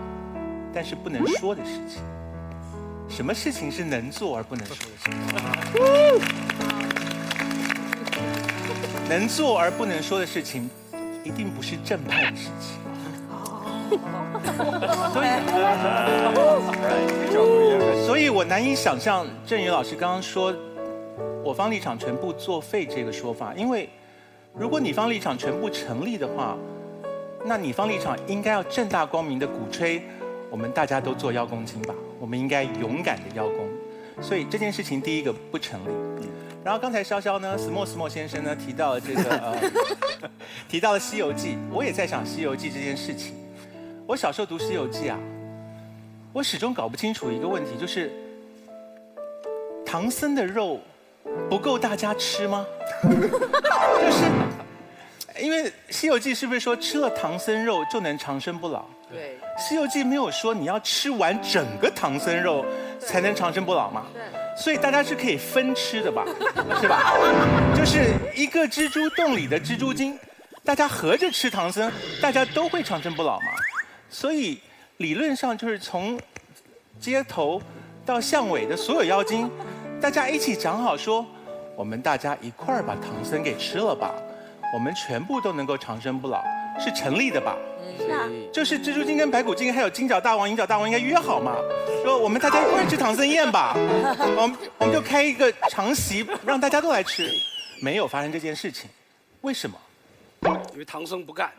但是不能说的事情。什么事情是能做而不能说的事情？能做而不能说的事情，一定不是正派的事情。所以我难以想象郑宇老师刚刚说我方立场全部作废这个说法，因为如果你方立场全部成立的话，那你方立场应该要正大光明的鼓吹，我们大家都做邀功精吧，我们应该勇敢的邀功。所以这件事情第一个不成立。然后刚才潇潇呢 ，Smo 先生呢提到了这个提到了《西游记》，我也在想《西游记》这件事情。我小时候读《西游记》啊，我始终搞不清楚一个问题，就是唐僧的肉不够大家吃吗？就是因为《西游记》是不是说吃了唐僧肉就能长生不老？对，《西游记》没有说你要吃完整个唐僧肉才能长生不老吗？所以大家是可以分吃的吧，是吧？就是一个蜘蛛洞里的蜘蛛精，大家合着吃唐僧，大家都会长生不老嘛。所以理论上就是从街头到巷尾的所有妖精，大家一起讲好说，我们大家一块儿把唐僧给吃了吧，我们全部都能够长生不老，是成立的吧？是啊，就是蜘蛛精跟白骨精还有金角大王、银角大王应该约好嘛，说我们大家一块吃唐僧宴吧，我们就开一个长席，让大家都来吃，没有发生这件事情，为什么？因为唐僧不干。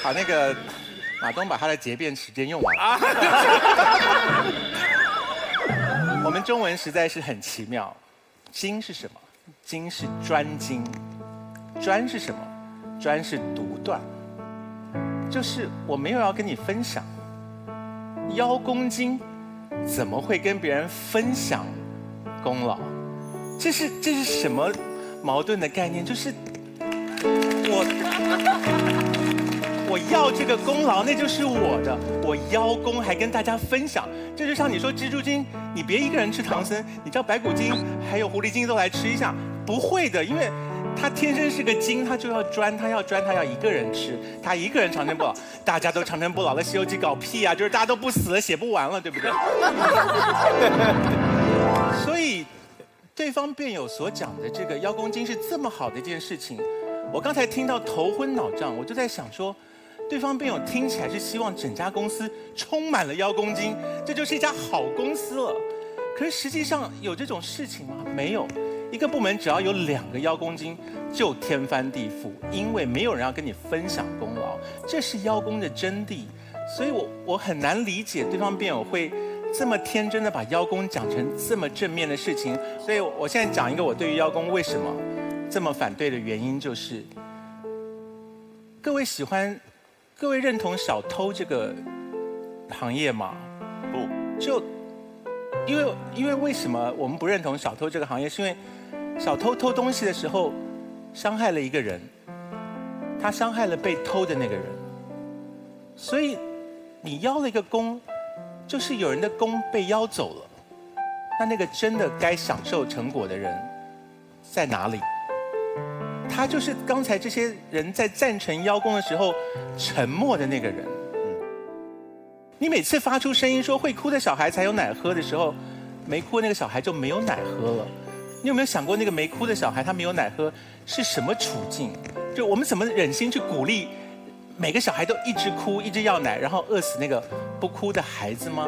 好，那个马东把他的结辩时间用完了。我们中文实在是很奇妙，精是什么？精是专精。专是什么？专是独断，就是我没有要跟你分享。邀功精怎么会跟别人分享功劳？这是什么矛盾的概念？就是我要这个功劳，那就是我的，我邀功还跟大家分享。这就像你说蜘蛛精，你别一个人吃唐僧，你叫白骨精还有狐狸精都来吃一下，不会的，因为他天生是个精，他就要专，他要一个人吃，他一个人长生不老，大家都长生不老了，《西游记》搞屁啊，就是大家都不死了，写不完了，对不对？所以，对方辩友所讲的这个邀功精是这么好的一件事情，我刚才听到头昏脑胀，我就在想说，对方辩友听起来是希望整家公司充满了邀功精，这就是一家好公司了。可是实际上有这种事情吗？没有。一个部门只要有2个邀功精，就天翻地覆，因为没有人要跟你分享功劳，这是邀功的真谛。所以我很难理解对方辩友会这么天真的把邀功讲成这么正面的事情。所以我现在讲一个我对于邀功为什么这么反对的原因，就是各位认同小偷这个行业吗？不，就因为为什么我们不认同小偷这个行业？是因为小偷偷东西的时候伤害了一个人，他伤害了被偷的那个人，所以你邀了一个功，就是有人的功被邀走了，那个真的该享受成果的人在哪里？他就是刚才这些人在赞成邀功的时候沉默的那个人。你每次发出声音说会哭的小孩才有奶喝的时候，没哭的那个小孩就没有奶喝了。你有没有想过那个没哭的小孩他没有奶喝是什么处境？就我们怎么忍心去鼓励每个小孩都一直哭一直要奶，然后饿死那个不哭的孩子吗？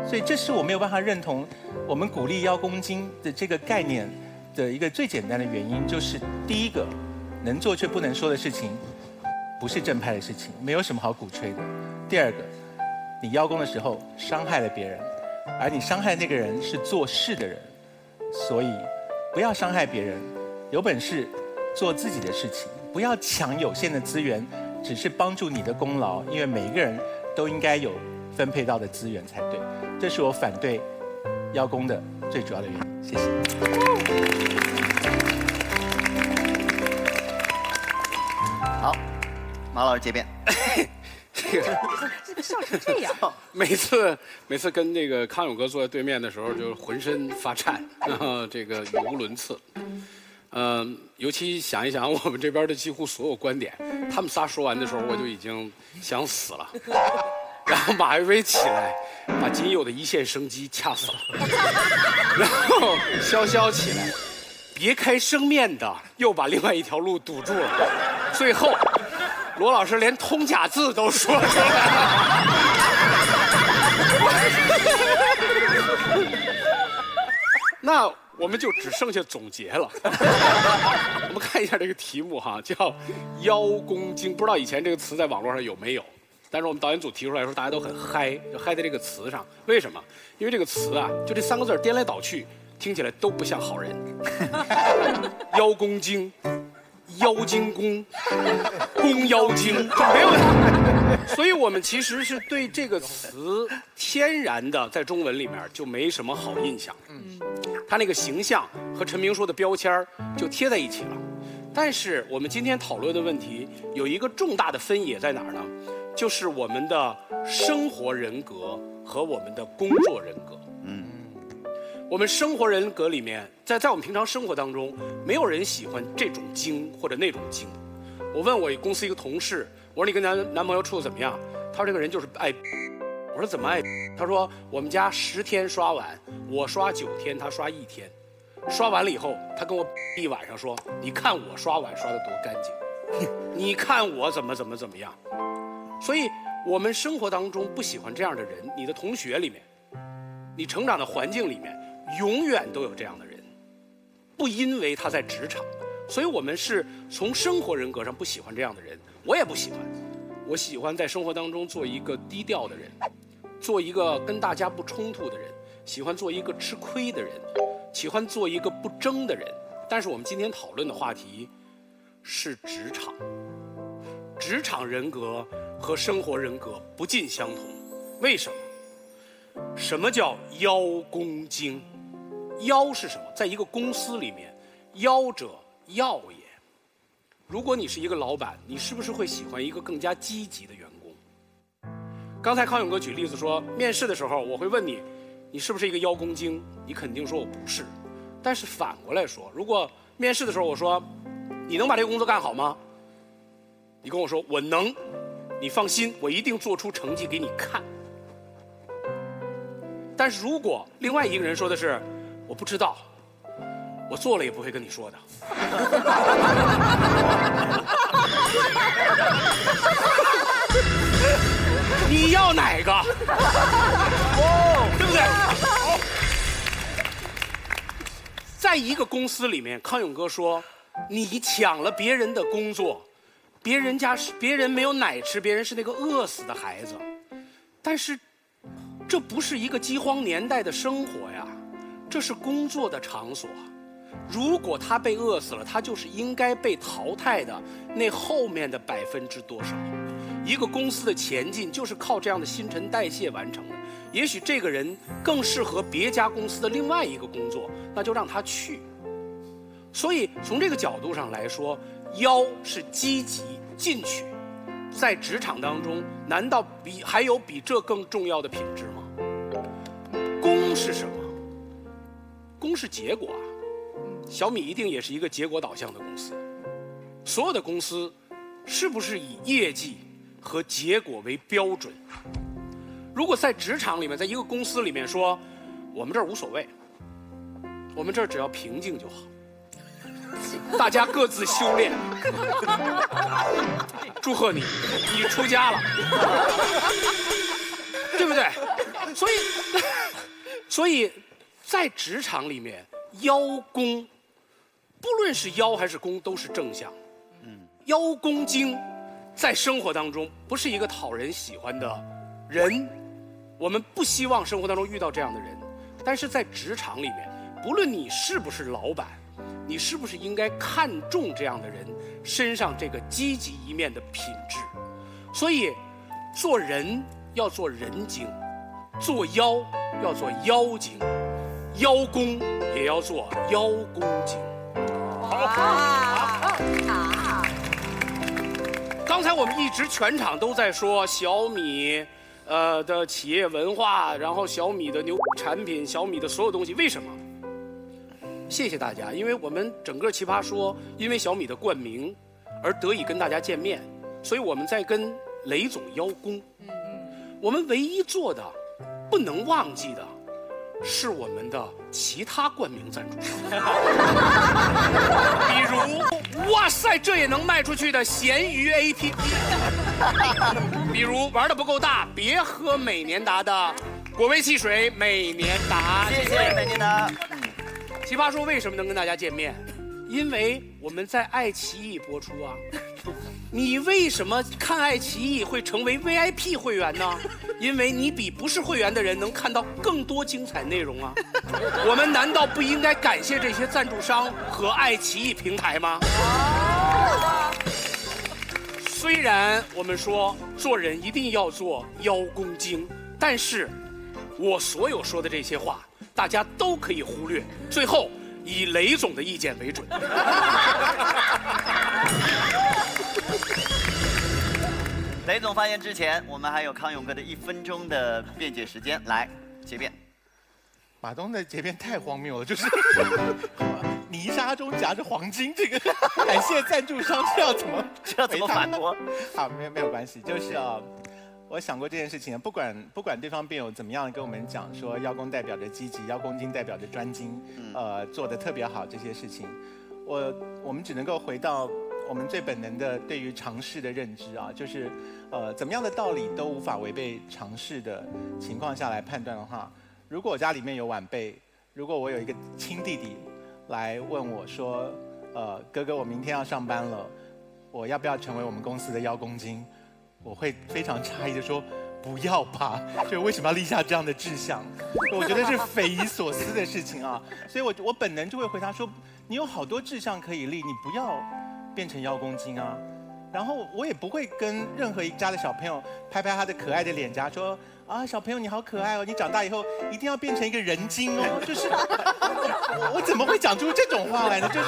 所以这是我没有办法认同我们鼓励邀功精的这个概念的一个最简单的原因，就是第一个，能做却不能说的事情不是正派的事情，没有什么好鼓吹的。第二个，你邀功的时候伤害了别人，而你伤害那个人是做事的人，所以不要伤害别人，有本事做自己的事情，不要抢有限的资源，只是帮助你的功劳，因为每一个人都应该有分配到的资源才对。这是我反对邀功的最主要的原因。谢谢。好，马老师结辩。这个笑成这样。每次跟那个康永哥坐在对面的时候，就浑身发颤，然后这个语无伦次。尤其想一想我们这边的几乎所有观点，他们仨说完的时候，我就已经想死了。然后马薇薇起来，把仅有的一线生机掐死了。然后潇潇起来，别开生面的又把另外一条路堵住了。最后，罗老师连通假字都说出来了。那我们就只剩下总结了。我们看一下这个题目哈，叫“邀功精”，不知道以前这个词在网络上有没有？但是我们导演组提出来说，大家都很嗨，就嗨在这个词上。为什么？因为这个词啊，就这3个字颠来倒去，听起来都不像好人。邀功精、妖精功、公妖精，就没有。所以我们其实是对这个词天然的在中文里面就没什么好印象。他那个形象和陈明说的标签就贴在一起了。但是我们今天讨论的问题有一个重大的分野在哪儿呢？就是我们的生活人格和我们的工作人格。我们生活人格里面，在我们平常生活当中，没有人喜欢这种精或者那种精。我问我公司一个同事，我说你跟男朋友处得怎么样？他说这个人就是爱。我说怎么爱？他说我们家10天刷碗，我刷9天，他刷1天。刷完了以后，他跟我一晚上说：“你看我刷碗刷得多干净，你看我怎么样。”所以，我们生活当中不喜欢这样的人，你的同学里面，你成长的环境里面，永远都有这样的人，不因为他在职场，所以我们是从生活人格上不喜欢这样的人，我也不喜欢，我喜欢在生活当中做一个低调的人，做一个跟大家不冲突的人，喜欢做一个吃亏的人。喜欢做一个不争的人，但是我们今天讨论的话题是职场。职场人格和生活人格不尽相同，为什么？什么叫邀功精？邀是什么？在一个公司里面，邀者要也。如果你是一个老板，你是不是会喜欢一个更加积极的员工？刚才康永哥举例子说，面试的时候我会问你，你是不是一个邀功精？你肯定说我不是。但是反过来说，如果面试的时候我说，你能把这个工作干好吗？你跟我说我能，你放心，我一定做出成绩给你看。但是如果另外一个人说的是，我不知道，我做了也不会跟你说的。你要哪个？对不对？在一个公司里面，康永哥说，你抢了别人的工作，别人没有奶吃，别人是那个饿死的孩子。但是，这不是一个饥荒年代的生活呀，这是工作的场所。如果他被饿死了，他就是应该被淘汰的那后面的%多少。一个公司的前进就是靠这样的新陈代谢完成的。也许这个人更适合别家公司的另外一个工作，那就让他去。所以从这个角度上来说，邀是积极进取。在职场当中，难道还有比这更重要的品质吗？功是什么？功是结果啊。小米一定也是一个结果导向的公司。所有的公司是不是以业绩和结果为标准？如果在职场里面，在一个公司里面说，我们这儿无所谓，我们这儿只要平静就好，大家各自修炼。祝贺你，你出家了，对不对？所以，在职场里面，邀功，不论是邀还是功，都是正向。邀功精，在生活当中不是一个讨人喜欢的人。我们不希望生活当中遇到这样的人，但是在职场里面，不论你是不是老板，你是不是应该看重这样的人身上这个积极一面的品质？所以，做人要做人精，做妖要做妖精，邀功也要做邀功精。刚才我们一直全场都在说小米。的企业文化，然后小米的牛产品，小米的所有东西，为什么？谢谢大家，因为我们整个奇葩说，因为小米的冠名而得以跟大家见面，所以我们在跟雷总邀功。我们唯一做的，不能忘记的，是我们的其他冠名赞助商，比如，哇塞，这也能卖出去的闲鱼 APP。比如玩得不够大，别喝美年达的果味汽水美年达。谢谢美年达。奇葩说为什么能跟大家见面？因为我们在爱奇艺播出啊。你为什么看爱奇艺会成为 VIP 会员呢？因为你比不是会员的人能看到更多精彩内容啊。我们难道不应该感谢这些赞助商和爱奇艺平台吗？虽然我们说做人一定要做邀功精，但是我所有说的这些话，大家都可以忽略，最后以雷总的意见为准。雷总发言之前，我们还有康永哥的1分钟的辩解时间，来结辩。马东的结辩太荒谬了，就是泥沙中夹着黄金，这个感谢赞助商，这要怎么反驳？好，没有关系，就是我想过这件事情，不管对方辩友怎么样跟我们讲说邀功代表着积极，邀功金代表着专精，做得特别好这些事情，我们只能够回到我们最本能的对于常识的认知啊，就是怎么样的道理都无法违背常识的情况下来判断的话，如果我家里面有晚辈，如果我有一个亲弟弟来问我说，哥哥我明天要上班了，我要不要成为我们公司的邀功金？我会非常诧异的说，不要吧，就为什么要立下这样的志向？我觉得是匪夷所思的事情啊，所以我本能就会回答说，你有好多志向可以立，你不要变成邀功金啊。然后我也不会跟任何一家的小朋友拍拍他的可爱的脸颊说，啊，小朋友你好可爱哦，你长大以后一定要变成一个人精哦。就是我怎么会讲出这种话来呢？就是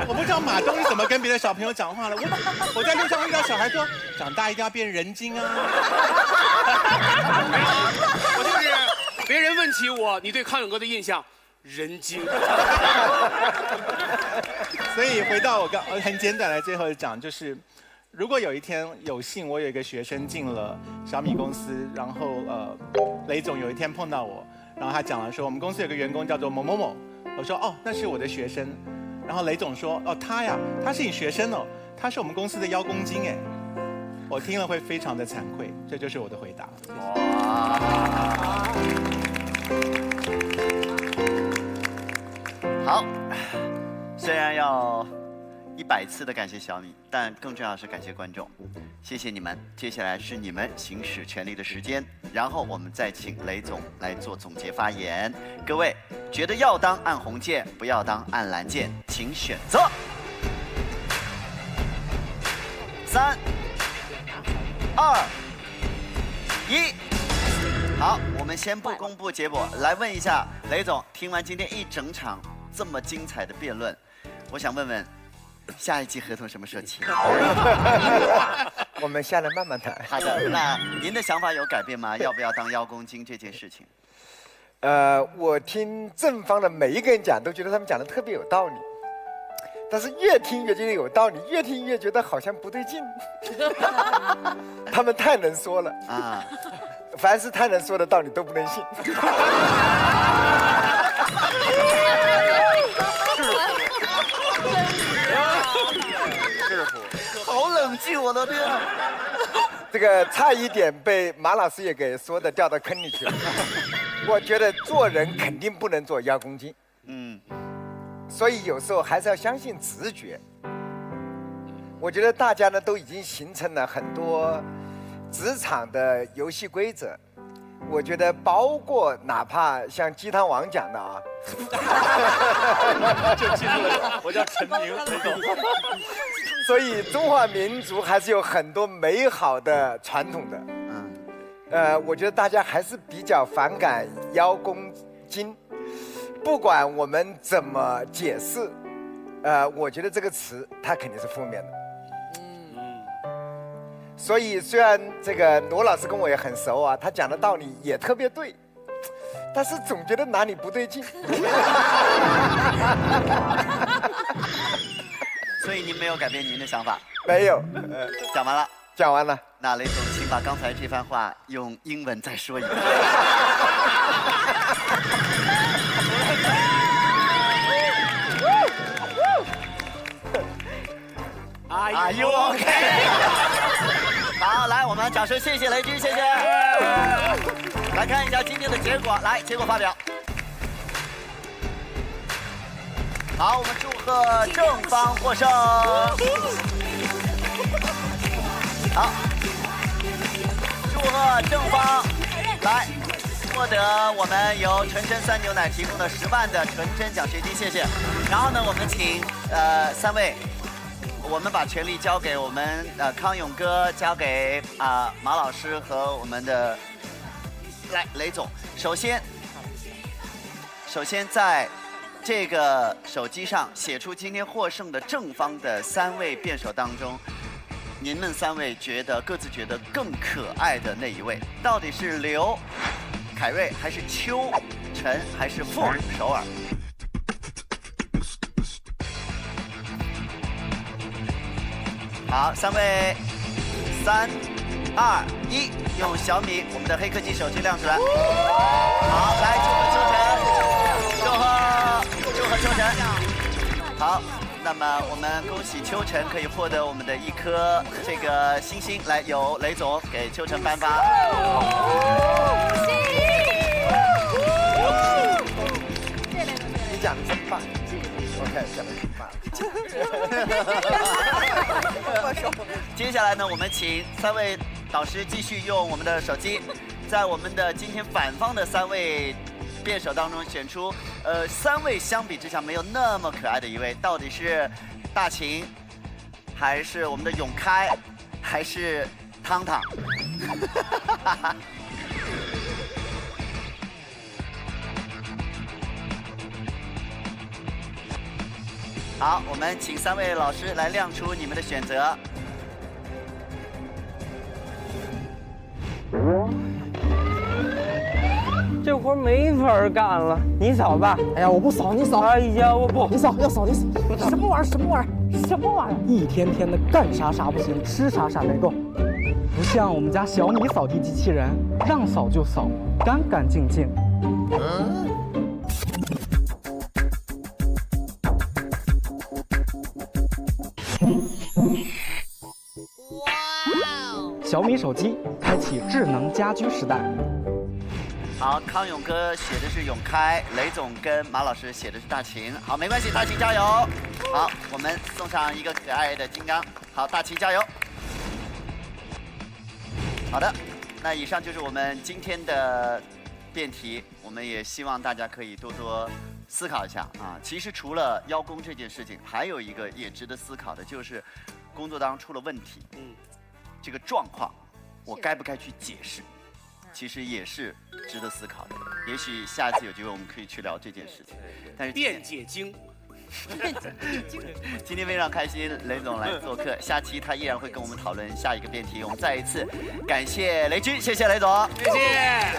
我不知道马东是怎么跟别的小朋友讲话了。我在路上遇到小孩说，长大一定要变人精啊。我就是别人问起我，你对康永哥的印象，人精。所以回到我很简短的最后讲，就是如果有一天有幸我有一个学生进了小米公司，然后雷总有一天碰到我，然后他讲了说我们公司有个员工叫做某某某，我说哦那是我的学生，然后雷总说哦他呀，他是你学生哦，他是我们公司的邀功金哎，我听了会非常的惭愧，这就是我的回答。好，虽然要100次的感谢小米，但更重要的是感谢观众，谢谢你们。接下来是你们行使权利的时间，然后我们再请雷总来做总结发言。各位觉得要当按红键，不要当按蓝键，请选择。3、2、1。好，我们先不公布结果，来问一下雷总，听完今天一整场这么精彩的辩论，我想问问，下一季合同什么时候签？我们下来慢慢谈。好的，那您的想法有改变吗？要不要当邀功金这件事情？我听正方的每一个人讲，都觉得他们讲的特别有道理，但是越听越觉得有道理，越听越觉得好像不对劲。他们太能说了啊！凡是太能说的道理都不能信。好冷静，我的天！这个差一点被马老师也给说的掉到坑里去了。我觉得做人肯定不能做邀功金，所以有时候还是要相信直觉。我觉得大家呢都已经形成了很多职场的游戏规则，我觉得包括哪怕像鸡汤王讲的啊，就记住了，我叫陈宁，雷总。所以中华民族还是有很多美好的传统的。我觉得大家还是比较反感邀功金，不管我们怎么解释，我觉得这个词它肯定是负面的。所以虽然这个罗老师跟我也很熟啊，他讲的道理也特别对，但是总觉得哪里不对劲。所以您没有改变您的想法？没有。讲完了。讲完了。那雷总，请把刚才这番话用英文再说一遍。Are you okay？ 好，来，我们掌声谢谢雷军，谢谢。来看一下今天的结果，来，结果发表。好，我们祝贺正方获胜。好，祝贺正方来获得我们由纯真酸牛奶提供的10万的纯真奖学金，谢谢。然后呢，我们请3位。我们把权力交给我们康永哥，交给马老师和我们的雷总。首先在这个手机上写出今天获胜的正方的3位辩手当中，您们3位各自觉得更可爱的那一位，到底是刘、凯瑞还是邱、陈还是傅首尔？好，3位，3、2、2、1，用小米我们的黑科技手机亮出来。好，来祝贺秋晨。好，那么我们恭喜秋晨可以获得我们的一颗这个星星，来由雷总给秋晨颁发。你讲的真棒。OK， 讲的真棒。接下来呢，我们请3位导师继续用我们的手机，在我们的今天反方的3位辩手当中选出，3位相比之下没有那么可爱的一位，到底是大秦，还是我们的永开，还是汤汤？好，我们请3位老师来亮出你们的选择。这活没法干了，你扫吧。哎呀，我不扫，你扫。哎呀，我不，你扫，要扫你扫。什么玩意儿？什么玩意儿？什么玩意儿？一天天的干啥啥不行，吃啥啥没够。不像我们家小米扫地机器人，让扫就扫，干干净净。小米手机开启智能家居时代。好，康永哥写的是永开，雷总跟马老师写的是大秦。好，没关系，大秦加油。好，我们送上一个可爱的金刚。好，大秦加油。好的，那以上就是我们今天的辩题，我们也希望大家可以多多思考一下啊。其实除了邀功这件事情，还有一个也值得思考的，就是工作当中出了问题，这个状况，我该不该去解释？其实也是值得思考的。也许下一次有机会我们可以去聊这件事情。但是辩解经。今天非常开心，雷总来做客，下期他依然会跟我们讨论下一个辩题。我们再一次感谢雷军，谢谢雷总，谢谢。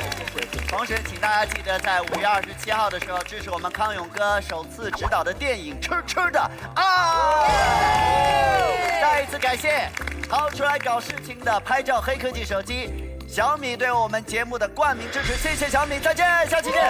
同时，请大家记得在5月27号的时候支持我们康永哥首次执导的电影《吃吃的啊》。再一次感谢掏出来搞事情的拍照黑科技手机。小米对我们节目的冠名支持，谢谢小米，再见，下期见。